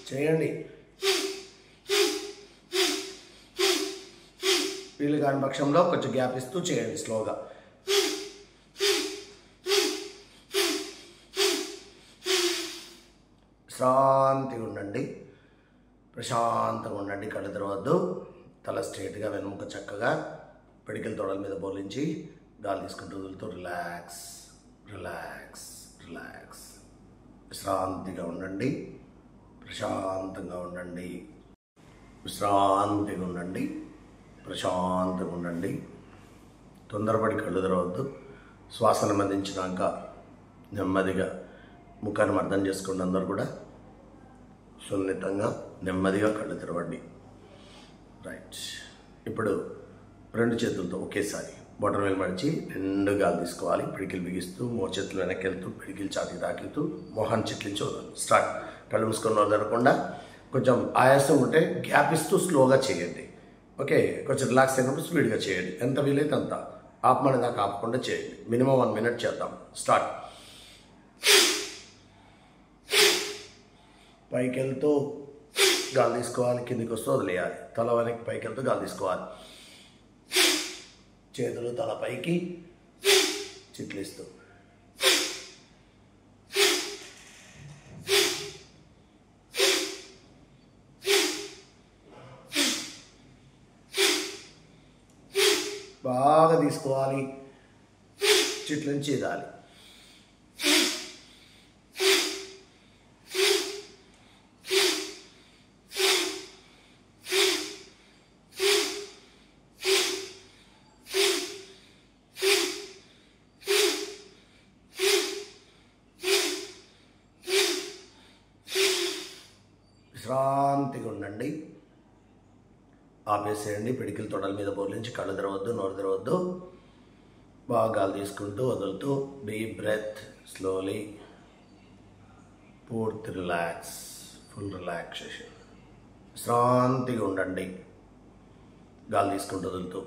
చేయండి. వీలు కాని పక్షంలో కొంచెం గ్యాప్ ఇస్తూ చేయండి స్లోగా. శాంతిగా ఉండండి, ప్రశాంతంగా ఉండండి. కళ్ళు తెరవద్దు. తల స్ట్రేట్గా, వెనుముక చక్కగా, పిడికిల తొడల మీద బోలించి గాలి తీసుకుంటూ వదులుతూ రిలాక్స్ రిలాక్స్ రిలాక్స్. విశ్రాంతిగా ఉండండి, ప్రశాంతంగా ఉండండి. విశ్రాంతిగా ఉండండి, ప్రశాంతంగా ఉండండి. తొందరపడి కళ్ళు తెరవద్దు. శ్వాసను మదించినాక నెమ్మదిగా ముఖాన్ని అర్థం చేసుకోండి. అందరూ కూడా సున్నితంగా నెమ్మదిగా కళ్ళు తెరవండి. రైట్. ఇప్పుడు 2 చేతులతో ఒకేసారి బొటన వేలు మడిచి 2 గాలి తీసుకోవాలి. పిడికిలు బిగిస్తూ, చేతులు వెనక్కి వెళ్తూ, పిడికిలు ఛాతీ తాకితూ, మొహాన్ని చిట్లించి వదలండి. స్టార్ట్. కళ్ళు మూసుకొని వదలకుండా కొంచెం ఆయాసం ఉంటే గ్యాప్ ఇస్తూ స్లోగా చేయండి. ఓకే, కొంచెం రిలాక్స్ అయినప్పుడు స్పీడ్గా చేయండి. ఎంత వీలైతే అంత. ఆపమని దాకా ఆపకుండా చేయండి. మినిమం 1 మినిట్ చేద్దాం. స్టార్ట్. పైకి వెళ్తూ గాలి తీసుకోవాలి, కిందికి వస్తూ వదిలేయాలి. తల వెనక్కి పైకి వెళ్తూ గాలి తీసుకోవాలి. చేతులు తల పైకి చిట్లిస్తూ. బాగా తీసుకోవాలి, చిట్లించి ఇదాలి. విశ్రాంతిగా ఉండండి. ఆపేసేయండి. పిడికిల తొడల మీద బోర్లించి కళ్ళు తెరవద్దు, నోరు తెరవద్దు. బాగా గాలి తీసుకుంటూ వదులుతూ డీప్ బ్రెత్, స్లోలీ, పూర్తి రిలాక్స్, ఫుల్ రిలాక్సేషన్. విశ్రాంతిగా ఉండండి, గాలి తీసుకుంటూ వదులుతూ.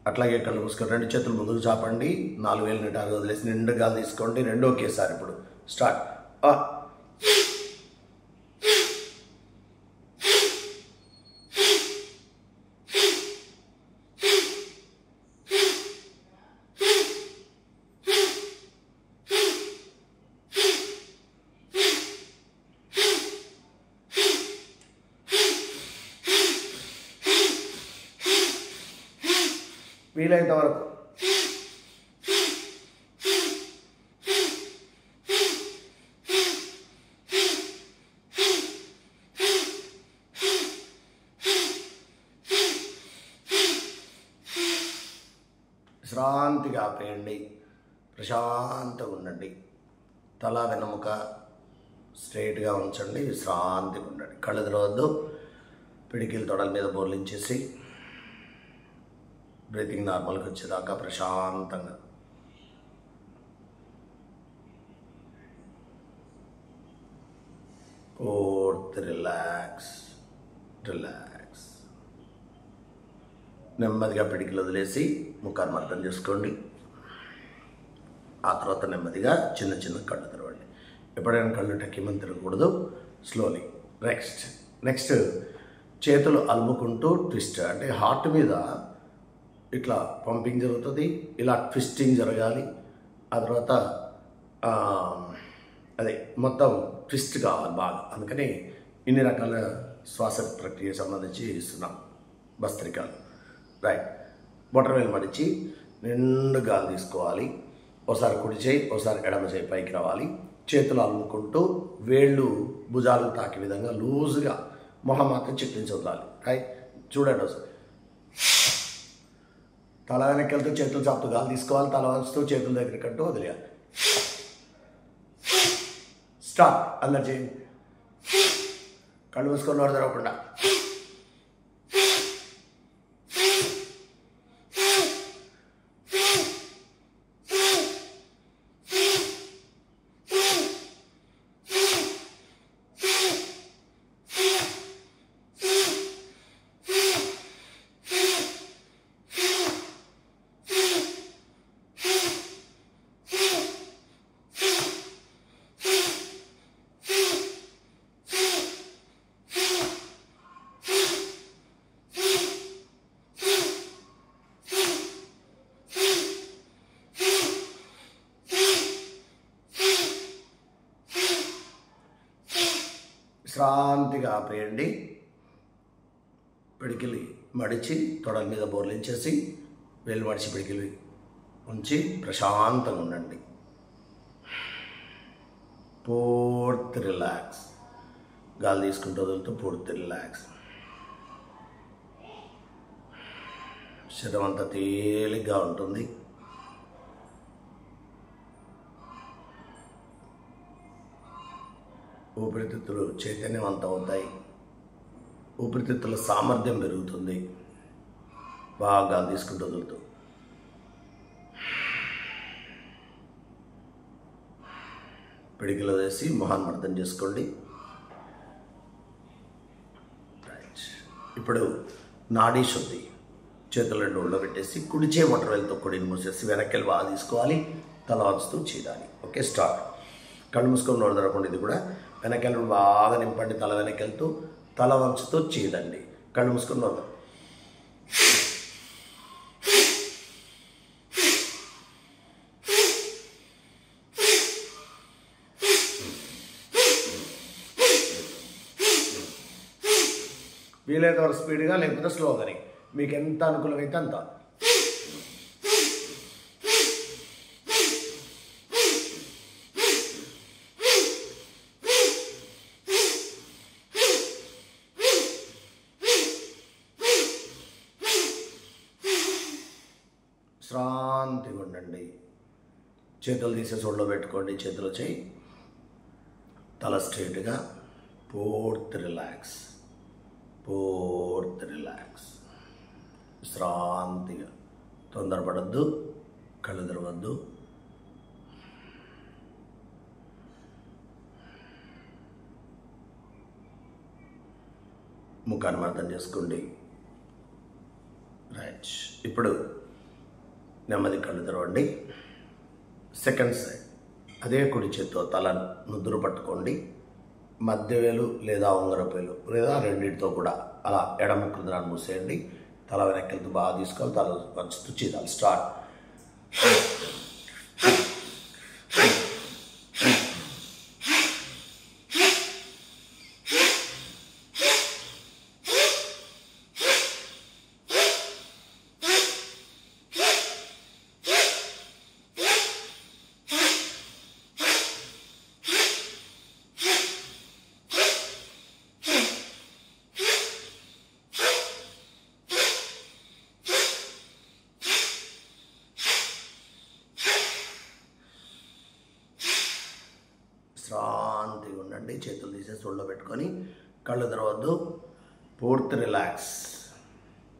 అట్లాగే కళ్ళు మూసుకొని 2 చేతులు ముందుకు చాపండి. 4 వేలు నిటారుగా వదిలేసి నిండు గాలి తీసుకోండి. 2 ఒకేసారి. ఇప్పుడు స్టార్ట్. వీలైనంత వరకు. విశ్రాంతిగా ఆపేయండి. ప్రశాంతంగా ఉండండి. తల వెన్నముక స్ట్రైట్గా ఉంచండి. విశ్రాంతిగా ఉండండి. కళ్ళు తెరవద్దు. పిడికిల తొడల మీద బోర్లించేసి బ్రీతింగ్ నార్మల్గా వచ్చేదాకా ప్రశాంతంగా. పూర్తి రిలాక్స్ రిలాక్స్. నెమ్మదిగా పిడికిలు వదిలేసి ముఖాన్ని అర్థం చేసుకోండి. ఆ తర్వాత నెమ్మదిగా చిన్న చిన్న కళ్ళు తెరవండి. ఎప్పుడైనా కళ్ళు టక్కిమని తిరగకూడదు. స్లోలీ. నెక్స్ట్ చేతులు అలుముకుంటూ ట్విస్ట్, అంటే హార్ట్ మీద ఇట్లా పంపింగ్ జరుగుతుంది, ఇలా ట్విస్టింగ్ జరగాలి. ఆ తర్వాత అదే మొత్తం ట్విస్ట్ కావాలి బాగా. అందుకని ఇన్ని రకాల శ్వాస ప్రక్రియ సంబంధించి ఇస్తున్నాం భస్త్రికలు. రైట్. బొటన వేలు మడిచి నిండు గాలి తీసుకోవాలి. ఒకసారి కుడి చేయి, ఒకసారి ఎడమ చేయి పైకి రావాలి. చేతులు అలుముకుంటూ వేళ్ళు భుజాలు తాకే విధంగా లూజ్గా మొహం మాత్రం చిట్లించి వదలాలి. రైట్. చూడండి ఒకసారి. తల వెనక్కి వెళ్తూ చేతులు చాపుతూ గాలి తీసుకోవాలి. తల వంచుతూ చేతుల దగ్గర కంటూ వదిలేయాలి. స్టాప్. అందరు చేయండి. కళ్ళు మూసుకొని నోరు తెరవకుండా. విశ్రాంతిగా ఆపేయండి. పిడికిలి మడిచి తొడల మీద బోర్లించేసి వేలు మడిచి పిడికిలి ఉంచి ప్రశాంతంగా ఉండండి. పూర్తి రిలాక్స్. గాలి తీసుకుంటూ వదులుతూ పూర్తి రిలాక్స్. శరీరం అంతా తేలిగ్గా ఉంటుంది. ఊపిరితిత్తులు చైతన్యవంతం అవుతాయి. ఊపిరితిత్తుల సామర్థ్యం పెరుగుతుంది. బాగా గాలి తీసుకుంటూ వదులుతూ పిడికిలో వేసి మొహాన్ని అర్థం చేసుకోండి. రైట్. ఇప్పుడు నాడీ శుద్ధి. చేతులు రెండు ఒళ్ళో పెట్టేసి కుడి చేయి మొట్ట వేలుతో కుడిని మూసేసి వెనక్కి బాగా తీసుకోవాలి. తల వంచుతూ చేయాలి. Okay, start. కళ్ళు మూసుకొని నోరు తెరవకుండా ఇది కూడా వెనక్కి బాగా నింపండి. తల వెనక్కి వెళ్తూ తల వంచుతూ చేయదండి. కళ్ళు మూసుకొని నోరు. వీలైనంత వరకు స్పీడ్గా, లేకపోతే స్లోగాని, మీకు ఎంత అనుకూలమైతే అంత. శ్రాంతిగా ఉండండి. చేతులు తీసేసి ఒళ్ళో పెట్టుకోండి. చేతులు చేయి, తల స్ట్రైట్గా, పూర్తి రిలాక్స్. పూర్తి రిలాక్స్. విశ్రాంతిగా. తొందరపడద్దు, కళ్ళు తెరవద్దు. ముఖాన్ని అర్థం చేసుకోండి. రైట్. ఇప్పుడు నెమ్మది కళ్ళు తెరవండి. సెకండ్ సైడ్ అదే కుడి చేత్తో తల నుదురు పట్టుకోండి. మధ్య వేలు లేదా ఉంగరపేలు లేదా రెండింటితో కూడా అలా ఎడమ కుదురాన్ని మూసేయండి. తల వెనక్కి వెళ్తూ బాగా తీసుకోవాలి. తల వంచుతూ చేయాలి. స్టార్ట్. శ్రాంతిగా ఉండండి. చేతులు తీసేసి ఒళ్ళో పెట్టుకొని కళ్ళు తెరవద్దు. పూర్తి రిలాక్స్.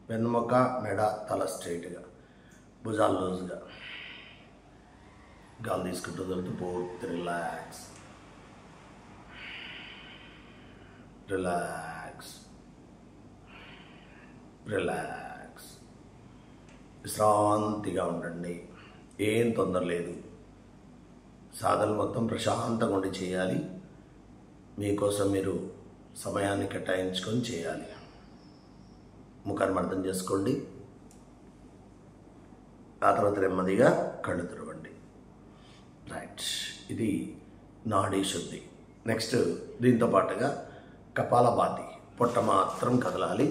వెన్నుముక, మెడ, తల స్ట్రైట్గా, భుజాలు లూజ్గా. గాలి తీసుకుంటూ వదులుతూ పూర్తి రిలాక్స్. రిలాక్స్. రిలాక్స్. విశ్రాంతిగా ఉండండి. ఏం తొందర లేదు. సాధన మొత్తం ప్రశాంతంగా ఉండి చేయాలి. మీకోసం మీరు సమయాన్ని కేటాయించుకొని చేయాలి. ముఖాన్ని అర్థం చేసుకోండి. ఆ తర్వాత నెమ్మదిగా కళ్ళు తెరవండి. రైట్. ఇది నాడీ శుద్ధి. నెక్స్ట్ దీంతో పాటుగా కపాలభాతి. పొట్ట మాత్రం కదలాలి.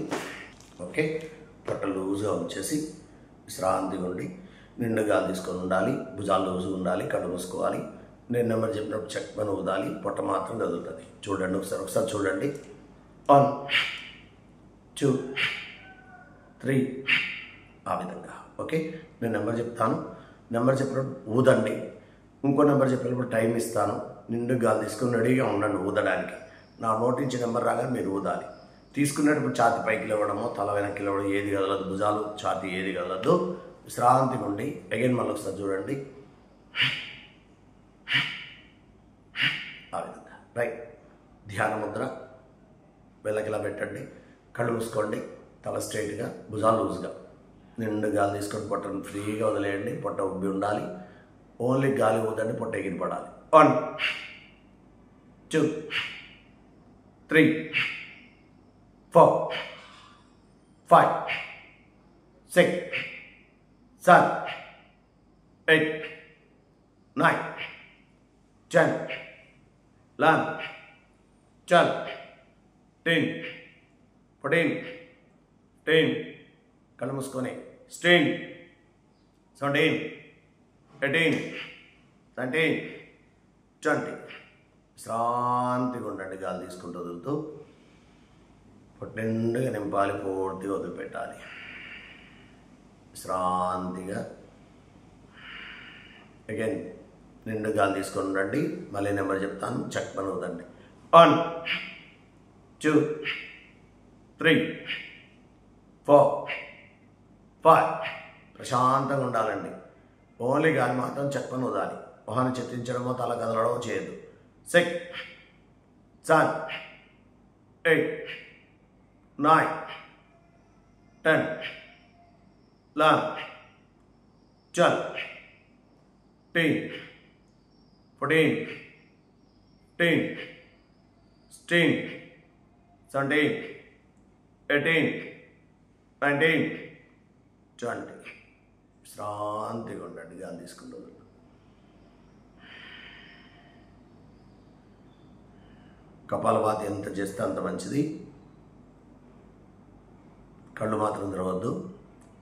ఓకే, పొట్ట లూజ్గా ఉంచేసి విశ్రాంతిగా ఉండి నిండు గాలి తీసుకొని ఉండాలి. భుజాలు లూజుగా ఉండాలి. కళ్ళు మూసుకోవాలి. నేను నెంబర్ చెప్పినప్పుడు చెక్మని ఊదాలి. పొట్ట మాత్రం కదులుతుంది. చూడండి, ఒకసారి చూడండి. 1 2 3 ఆ విధంగా. ఓకే, నేను నెంబర్ చెప్తాను. నెంబర్ చెప్పినప్పుడు ఊదండి. ఇంకో నెంబర్ చెప్పినప్పుడు టైం ఇస్తాను. నిండు గాలి తీసుకుని రెడీగా ఉండండి ఊదడానికి. నా నోటి నుంచి నెంబర్ రాగానే మీరు ఊదాలి. తీసుకునేటప్పుడు ఛాతి పైకి లేవడమో తల వెనక్కి లేవడం ఏది కదలదు. భుజాలు, ఛాతి ఏది కదలదు. విశ్రాంతిగా ఉండి అగైన్ మళ్ళీ ఒకసారి చూడండి. ఆ విధంగా. రైట్. ధ్యాన ముద్ర. వెళ్ళకిలా పెట్టండి. కళ్ళు మూసుకోండి. తల స్ట్రైట్గా, భుజాలు లూజ్గా. నిండు గాలి తీసుకొని పొట్టను ఫ్రీగా వదిలేయండి. పొట్ట ఉబ్బి ఉండాలి. ఓన్లీ గాలి ఊదండి. పొట్ట ఎగిరి పడాలి. 1 2 3 4 5 6 7 8 9 10 11 12 10, 14, 10, కళ్ళు మూసుకొని 16, 17, 18, 19, 20. విశ్రాంతిగా ఉండండి. గాలి తీసుకుంటూ వదులుతూ పొట్టిండుగా నింపాలి, పూర్తిగా వదిలిపెట్టాలి. విశ్రాంతిగా అగైన్ నిండు గాలి తీసుకొని ఉండండి. మళ్ళీ నెంబర్ చెప్తాను, చెక్ పని అవుతండి. 1, 2, 3, 4, 5. ప్రశాంతంగా ఉండాలండి. ఓన్లీ గాలి మాత్రం చెక్ పని వదాలి. మొహాన్ని చిత్రించడమో తల కదలడమో చేయదు. 6, 7, 8, 9, 10, 11, 12, 13, 14, 15, 16, 17, 18, 19, 20. విశ్రాంతిగా ఉండండి. గాలి తీసుకుంటూ కపాలభాతి ఎంత చేస్తే అంత మంచిది. కళ్ళు మాత్రం తెరవద్దు.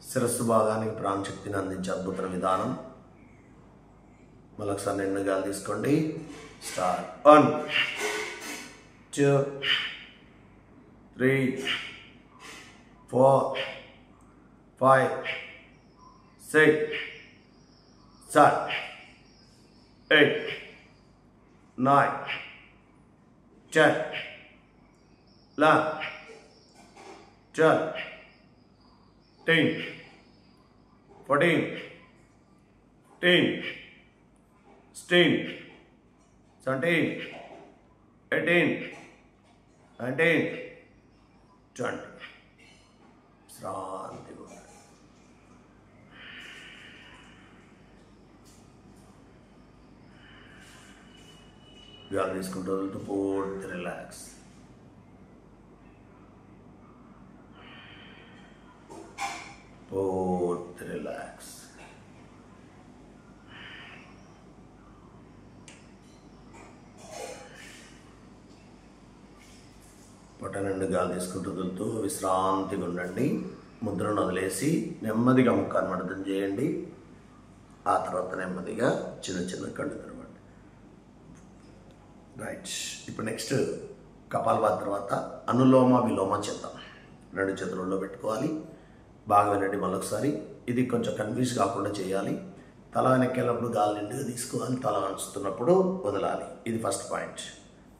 శిరస్సు భాగానికి ప్రాణశక్తిని అందించే అద్భుత విధానం. మళ్ళొకసారి నిండు గాలి తీసుకోండి. స్టార్ట్. 1, 2, 3, 4, 5, 6, 7, 8, 9, 10, 11, 12, 13, 14, 15, 16, 17, 18, 19, 20. శ్రాంతిగా ఉండండి. గాలి తీసుకుంటూ వదులుతూ పూర్తి రిలాక్స్. పూర్తి రిలాక్స్. పొట్ట నిండు గాలి తీసుకుంటూ వదులుతూ విశ్రాంతిగా ఉండండి. ముద్రను వదిలేసి నెమ్మదిగా ముఖాన్ని మడతం చేయండి. ఆ తర్వాత నెమ్మదిగా చిన్న చిన్న కళ్ళు తెరవండి. రైట్. ఇప్పుడు నెక్స్ట్ కపాలభాతి తర్వాత అనులోమ విలోమ చేద్దాం. 2 చేతులలో పెట్టుకోవాలి. బాగా వినండి మళ్ళొకసారి. ఇది కొంచెం కన్ఫ్యూజ్ కాకుండా చేయాలి. తల వెనక్కి గాలి నిండుగా తీసుకోవాలి. తల వంచుతున్నప్పుడు వదలాలి. ఇది ఫస్ట్ పాయింట్.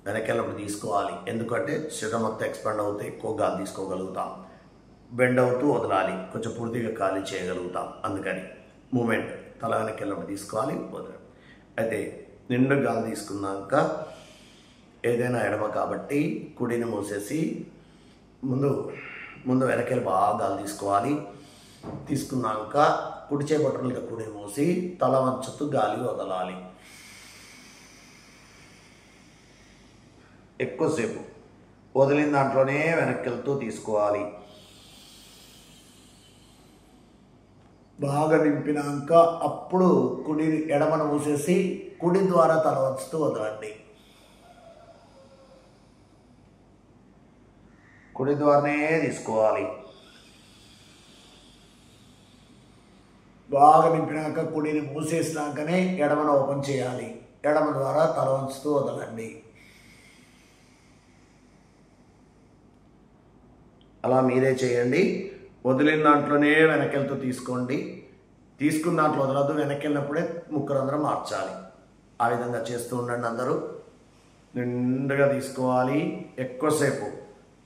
వెనక్కి తీసుకోవాలి. ఎందుకంటే శరీరం మొత్తం ఎక్స్పాండ్ అవుతే ఎక్కువ గాలి తీసుకోగలుగుతాం. బెండ్ అవుతూ వదలాలి. కొంచెం పూర్తిగా ఖాళీ చేయగలుగుతాం. అందుకని మూమెంట్ తల వెనక్కి తీసుకోవాలి, వదలాలి. అయితే నిండు గాలి తీసుకున్నాక ఏదైనా ఎడమ కాబట్టి కుడిని మూసేసి ముందు వెనకెళ్ళి బాగా గాలి తీసుకోవాలి. తీసుకున్నాక కుడి చేపట్టుగా కుడిని మూసి తల వంచుతూ గాలి వదలాలి. ఎక్కువసేపు వదిలిన దాంట్లోనే వెనక్కి వెళ్తూ తీసుకోవాలి. బాగా నింపినాక అప్పుడు ఎడమను మూసేసి కుడి ద్వారా తల వంచుతూ వదలండి. కుడి ద్వారానే తీసుకోవాలి. బాగా నింపినాక కుడిని మూసేసినాకనే ఎడమను ఓపెన్ చేయాలి. ఎడమ ద్వారా తల వంచుతూ వదలండి. అలా మీరే చేయండి. వదిలిన దాంట్లోనే వెనకెళ్తూ తీసుకోండి. తీసుకున్న దాంట్లో వదలద్దు. వెనకెళ్ళినప్పుడే ముక్కరందరం మార్చాలి. ఆ విధంగా చేస్తూ ఉండండి. అందరూ నిండుగా తీసుకోవాలి. ఎక్కువసేపు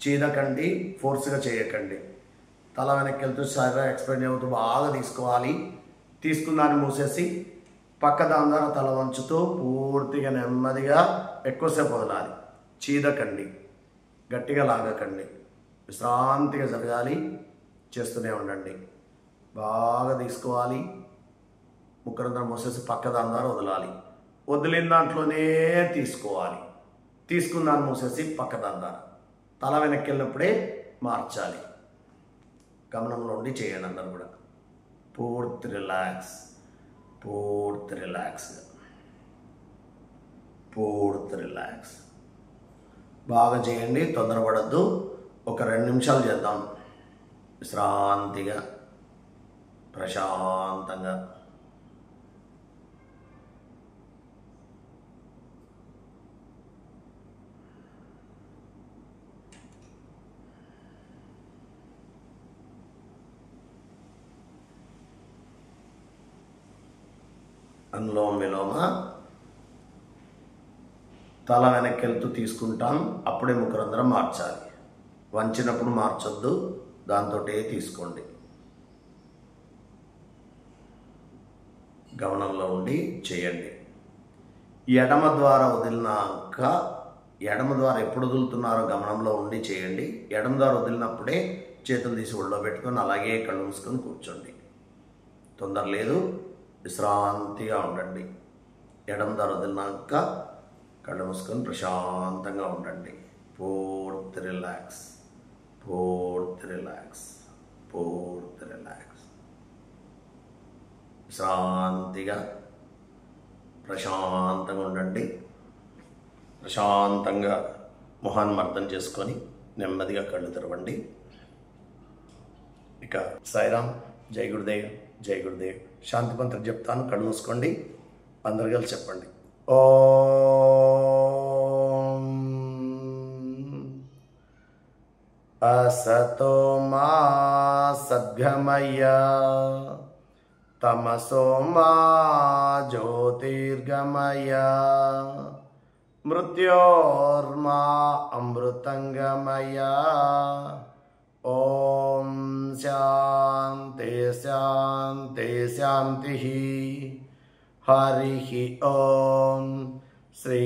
చీదకండి, ఫోర్స్గా చేయకండి. తల వెనక్కి శరీరం ఎక్స్పెండ్ అవుతూ బాగా తీసుకోవాలి. తీసుకున్న దాన్ని మూసేసి పక్క దాని ద్వారా తల వంచుతూ పూర్తిగా నెమ్మదిగా ఎక్కువసేపు వదలాలి. చీదకండి, గట్టిగా లాగకండి. విశ్రాంతిగా జరగాలి. చేస్తూనే ఉండండి. బాగా తీసుకోవాలి. ముక్కరందరం మూసేసి పక్క దాని ద్వారా వదలాలి. వదిలిన దాంట్లోనే తీసుకోవాలి. తీసుకున్న దాన్ని మూసేసి పక్క దాని ద్వారా తల వెనక్కి వెళ్ళినప్పుడే మార్చాలి. గమనంలో ఉండి చేయండి. అందరూ కూడా పూర్తి రిలాక్స్, పూర్తి రిలాక్స్, పూర్తి రిలాక్స్. బాగా చేయండి, తొందరపడద్దు. ఒక 2 నిమిషాలు చేద్దాం విశ్రాంతిగా, ప్రశాంతంగా. అనులోమ విలోమ తల వెనక్కి వెళ్తూ తీసుకుంటాం, అప్పుడే ముఖరంధ్రం మార్చాలి. వంచినప్పుడు మార్చొద్దు, దాంతోటే తీసుకోండి. గమనంలో ఉండి చేయండి. ఎడమ ద్వారా వదిలినాక, ఎడమ ద్వారా ఎప్పుడు వదులుతున్నారో గమనంలో ఉండి చేయండి. ఎడమ ద్వారా వదిలినప్పుడే చేతులు తీసి ఒళ్ళో పెట్టుకొని అలాగే కళ్ళు మూసుకొని కూర్చోండి. తొందర లేదు, విశ్రాంతిగా ఉండండి. ఎడమ ద్వారా వదిలినాక కళ్ళు మూసుకొని ప్రశాంతంగా ఉండండి. పూర్తి రిలాక్స్, పూర్తి రిలాక్స్, పూర్తి రిలాక్స్. విశ్రాంతిగా ప్రశాంతంగా ఉండండి. ప్రశాంతంగా మొహాన్ని అర్థం చేసుకొని నెమ్మదిగా కళ్ళు తెరవండి. ఇక సాయిరామ్, జై గురుదేవ్, జై గురుదేవ్. శాంతి మంత్రం చెప్తాను, కళ్ళు మూసుకోండి. అందరు కలిసి చెప్పండి. ఓం అసతో మా సద్గమయ, తమసో మా జ్యోతిర్గమయ, మృత్యోర్మా అమృతంగమయ. ఓం శాంతి శాంతి శాంతి. హరి ఓం. శ్రీ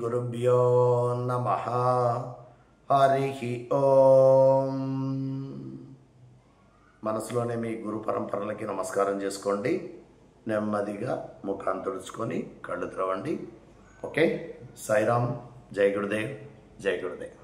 గురుభ్యో నమః. హరి ఓం. మనసులోనే మీ గురు పరంపరలకి నమస్కారం చేసుకోండి. నెమ్మదిగా ముఖాన్ని తుడుచుకొని కళ్ళు తెరవండి. ఓకే. సాయిరామ్, జై గురుదేవ్, జై గురుదేవ్.